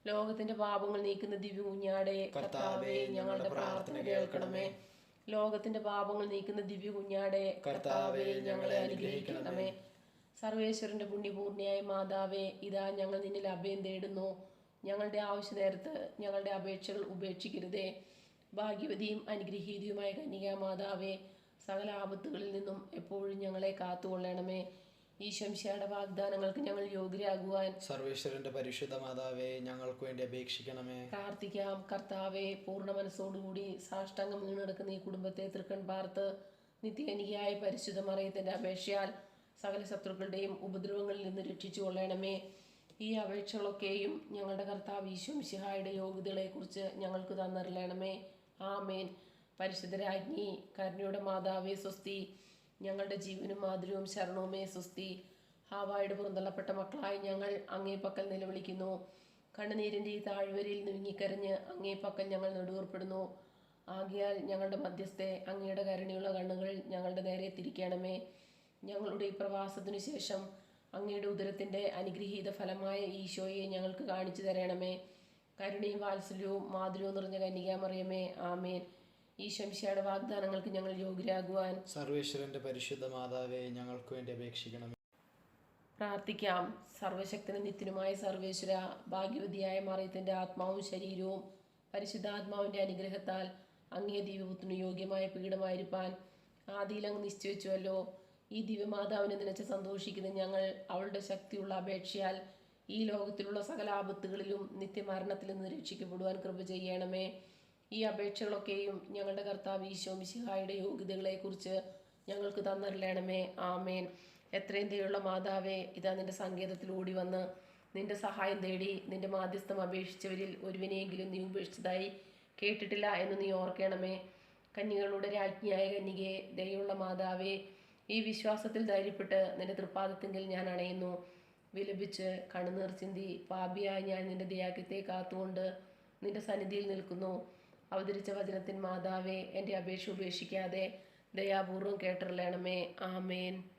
ലോകത്തിന്റെ പാപങ്ങൾ നീക്കുന്ന ദിവ്യ കുഞ്ഞാടെ, കർത്താവേ, ഞങ്ങളുടെ പ്രാർത്ഥന കേൾക്കണമേ. ലോകത്തിന്റെ പാപങ്ങൾ നീക്കുന്ന ദിവ്യ കുഞ്ഞാടെ, കർത്താവേ, ഞങ്ങളെ അനുഗ്രഹിക്കണമേ. സർവേശ്വരന്റെ പുണ്യപൂർണിയായ മാതാവേ, ഇതാ ഞങ്ങൾ നിന്നിൽ അഭയം തേടുന്നു. ഞങ്ങളുടെ ആവശ്യ നേരത്ത് ഞങ്ങളുടെ അപേക്ഷകൾ ഉപേക്ഷിക്കരുതേ. ഭാഗ്യവതിയും അനുഗ്രഹീതയുമായ കന്യകാ മാതാവേ, സകല ആപത്തുകളിൽ നിന്നും എപ്പോഴും ഞങ്ങളെ കാത്തുകൊള്ളണമേ. ഈ ശംശയുടെ വാഗ്ദാനങ്ങൾക്ക് ഞങ്ങൾ യോഗ്യരാകുവാൻ സർവേശ്വരന്റെ പരിശുദ്ധ മാതാവേ, ഞങ്ങൾക്ക് വേണ്ടി അപേക്ഷിക്കണമേ. പ്രാർത്ഥിക്കാം. കർത്താവെ, പൂർണ്ണ മനസ്സോടുകൂടി സാഷ്ടാംഗം വീണെടുക്കുന്ന ഈ കുടുംബത്തെ തൃക്കൺ പാർത്ത് നിത്യകനികയായ പരിശുദ്ധ മറിയത്തിന്റെ അപേക്ഷയാൽ സകല ശത്രുക്കളുടെയും ഉപദ്രവങ്ങളിൽ നിന്ന് രക്ഷിച്ചു കൊള്ളണമേ. ഈ അപേക്ഷകളൊക്കെയും ഞങ്ങളുടെ കർത്താവ് ഈശോ മിശിഹായുടെ യോഗ്യതകളെക്കുറിച്ച് ഞങ്ങൾക്ക് തന്നറിയണമേ. ആമേൻ. പരിശുദ്ധ രാജ്ഞി, കരുണയുടെ മാതാവേ സ്വസ്തി. ഞങ്ങളുടെ ജീവനും മാധുര്യവും ശരണവുമേ സ്വസ്തി. ഹാവായുടെ പുറന്തള്ളപ്പെട്ട മക്കളായി ഞങ്ങൾ അങ്ങേ പക്കൽ നിലവിളിക്കുന്നു. കണ്ണുനീരിൻ്റെ ഈ താഴ്വരയിൽ നീങ്ങിക്കരഞ്ഞ് അങ്ങേ പക്കൽ ഞങ്ങൾ നെടുവേർപ്പെടുന്നു. ആകയാൽ ഞങ്ങളുടെ മധ്യസ്ഥെ അങ്ങയുടെ കരുണയുള്ള കണ്ണുകൾ ഞങ്ങളുടെ നേരെ തിരിക്കണമേ. ഞങ്ങളുടെ ഈ പ്രവാസത്തിനു ശേഷം അങ്ങയുടെ ഉദരത്തിൻ്റെ അനുഗ്രഹീത ഫലമായ ഈശോയെ ഞങ്ങൾക്ക് കാണിച്ചു തരണമേ. കരുണയും വാത്സല്യവും മാധുര്യവും നിറഞ്ഞ കന്യകാമറിയമേ, ആമേൻ. ഈ ശംശയുടെ വാഗ്ദാനങ്ങൾക്ക് ഞങ്ങൾ യോഗ്യരാകുവാൻ സർവേശ്വരന്റെ പരിശുദ്ധ മാതാവേ, ഞങ്ങൾക്ക് വേണ്ടി അപേക്ഷിക്കണമേ. പ്രാർത്ഥിക്കാം. സർവശക്തനും നിത്യനുമായ സർവേശ്വര, ഭാഗ്യവതിയായ മറിയത്തിൻ്റെ ആത്മാവും ശരീരവും പരിശുദ്ധാത്മാവിൻ്റെ അനുഗ്രഹത്താൽ അങ്ങേ ദിവ്യപുത്രന് യോഗ്യമായ പീഠമായിരിക്കാൻ ആദിയിൽ അങ്ങ് നിശ്ചയിച്ചുവല്ലോ. ഈ ദിവ്യമാതാവിനെ നനച്ച് സന്തോഷിക്കുന്ന ഞങ്ങൾ അവളുടെ ശക്തിയുള്ള അപേക്ഷയാൽ ഈ ലോകത്തിലുള്ള സകല ആപത്തുകളിലും നിത്യമരണത്തിൽ നിന്ന് രക്ഷിക്കപ്പെടുവാൻ കൃപ ചെയ്യണമേ. ഈ അപേക്ഷകളൊക്കെയും ഞങ്ങളുടെ കർത്താവ് ഈശോ മിശിഹായുടെ യോഗ്യതകളെക്കുറിച്ച് ഞങ്ങൾക്ക് തന്നറിയണമേ. ആമേൻ. എത്രയും ദയുള്ള മാതാവേ, ഇതാ നിന്റെ സങ്കേതത്തിൽ ഓടി വന്ന് നിന്റെ സഹായം തേടി നിന്റെ മാധ്യസ്ഥം അപേക്ഷിച്ചവരിൽ ഒരുവിനെയെങ്കിലും നീ ഉപേക്ഷിച്ചതായി കേട്ടിട്ടില്ല എന്ന് നീ ഓർക്കണമേ. കന്യകളുടെ രാജ്ഞിയായ കന്യകേ, ദയുള്ള മാതാവേ, ഈ വിശ്വാസത്തിൽ ധൈര്യപ്പെട്ട് നിന്റെ തൃപ്പാദത്തിങ്കിൽ ഞാൻ അണയുന്നു. വിലപിച്ച് കണ്ണുനീർ ചിന്തി പാപിയായ ഞാൻ നിന്റെ ദയാഗ്യത്തെ കാത്തുകൊണ്ട് നിന്റെ സന്നിധിയിൽ നിൽക്കുന്നു. അവതരിച്ച വചനത്തിൻ മാതാവേ, എൻ്റെ അപേക്ഷ ഉപേക്ഷിക്കാതെ ദയാപൂർവം കേട്ടറിയണമേ. ആമേൻ.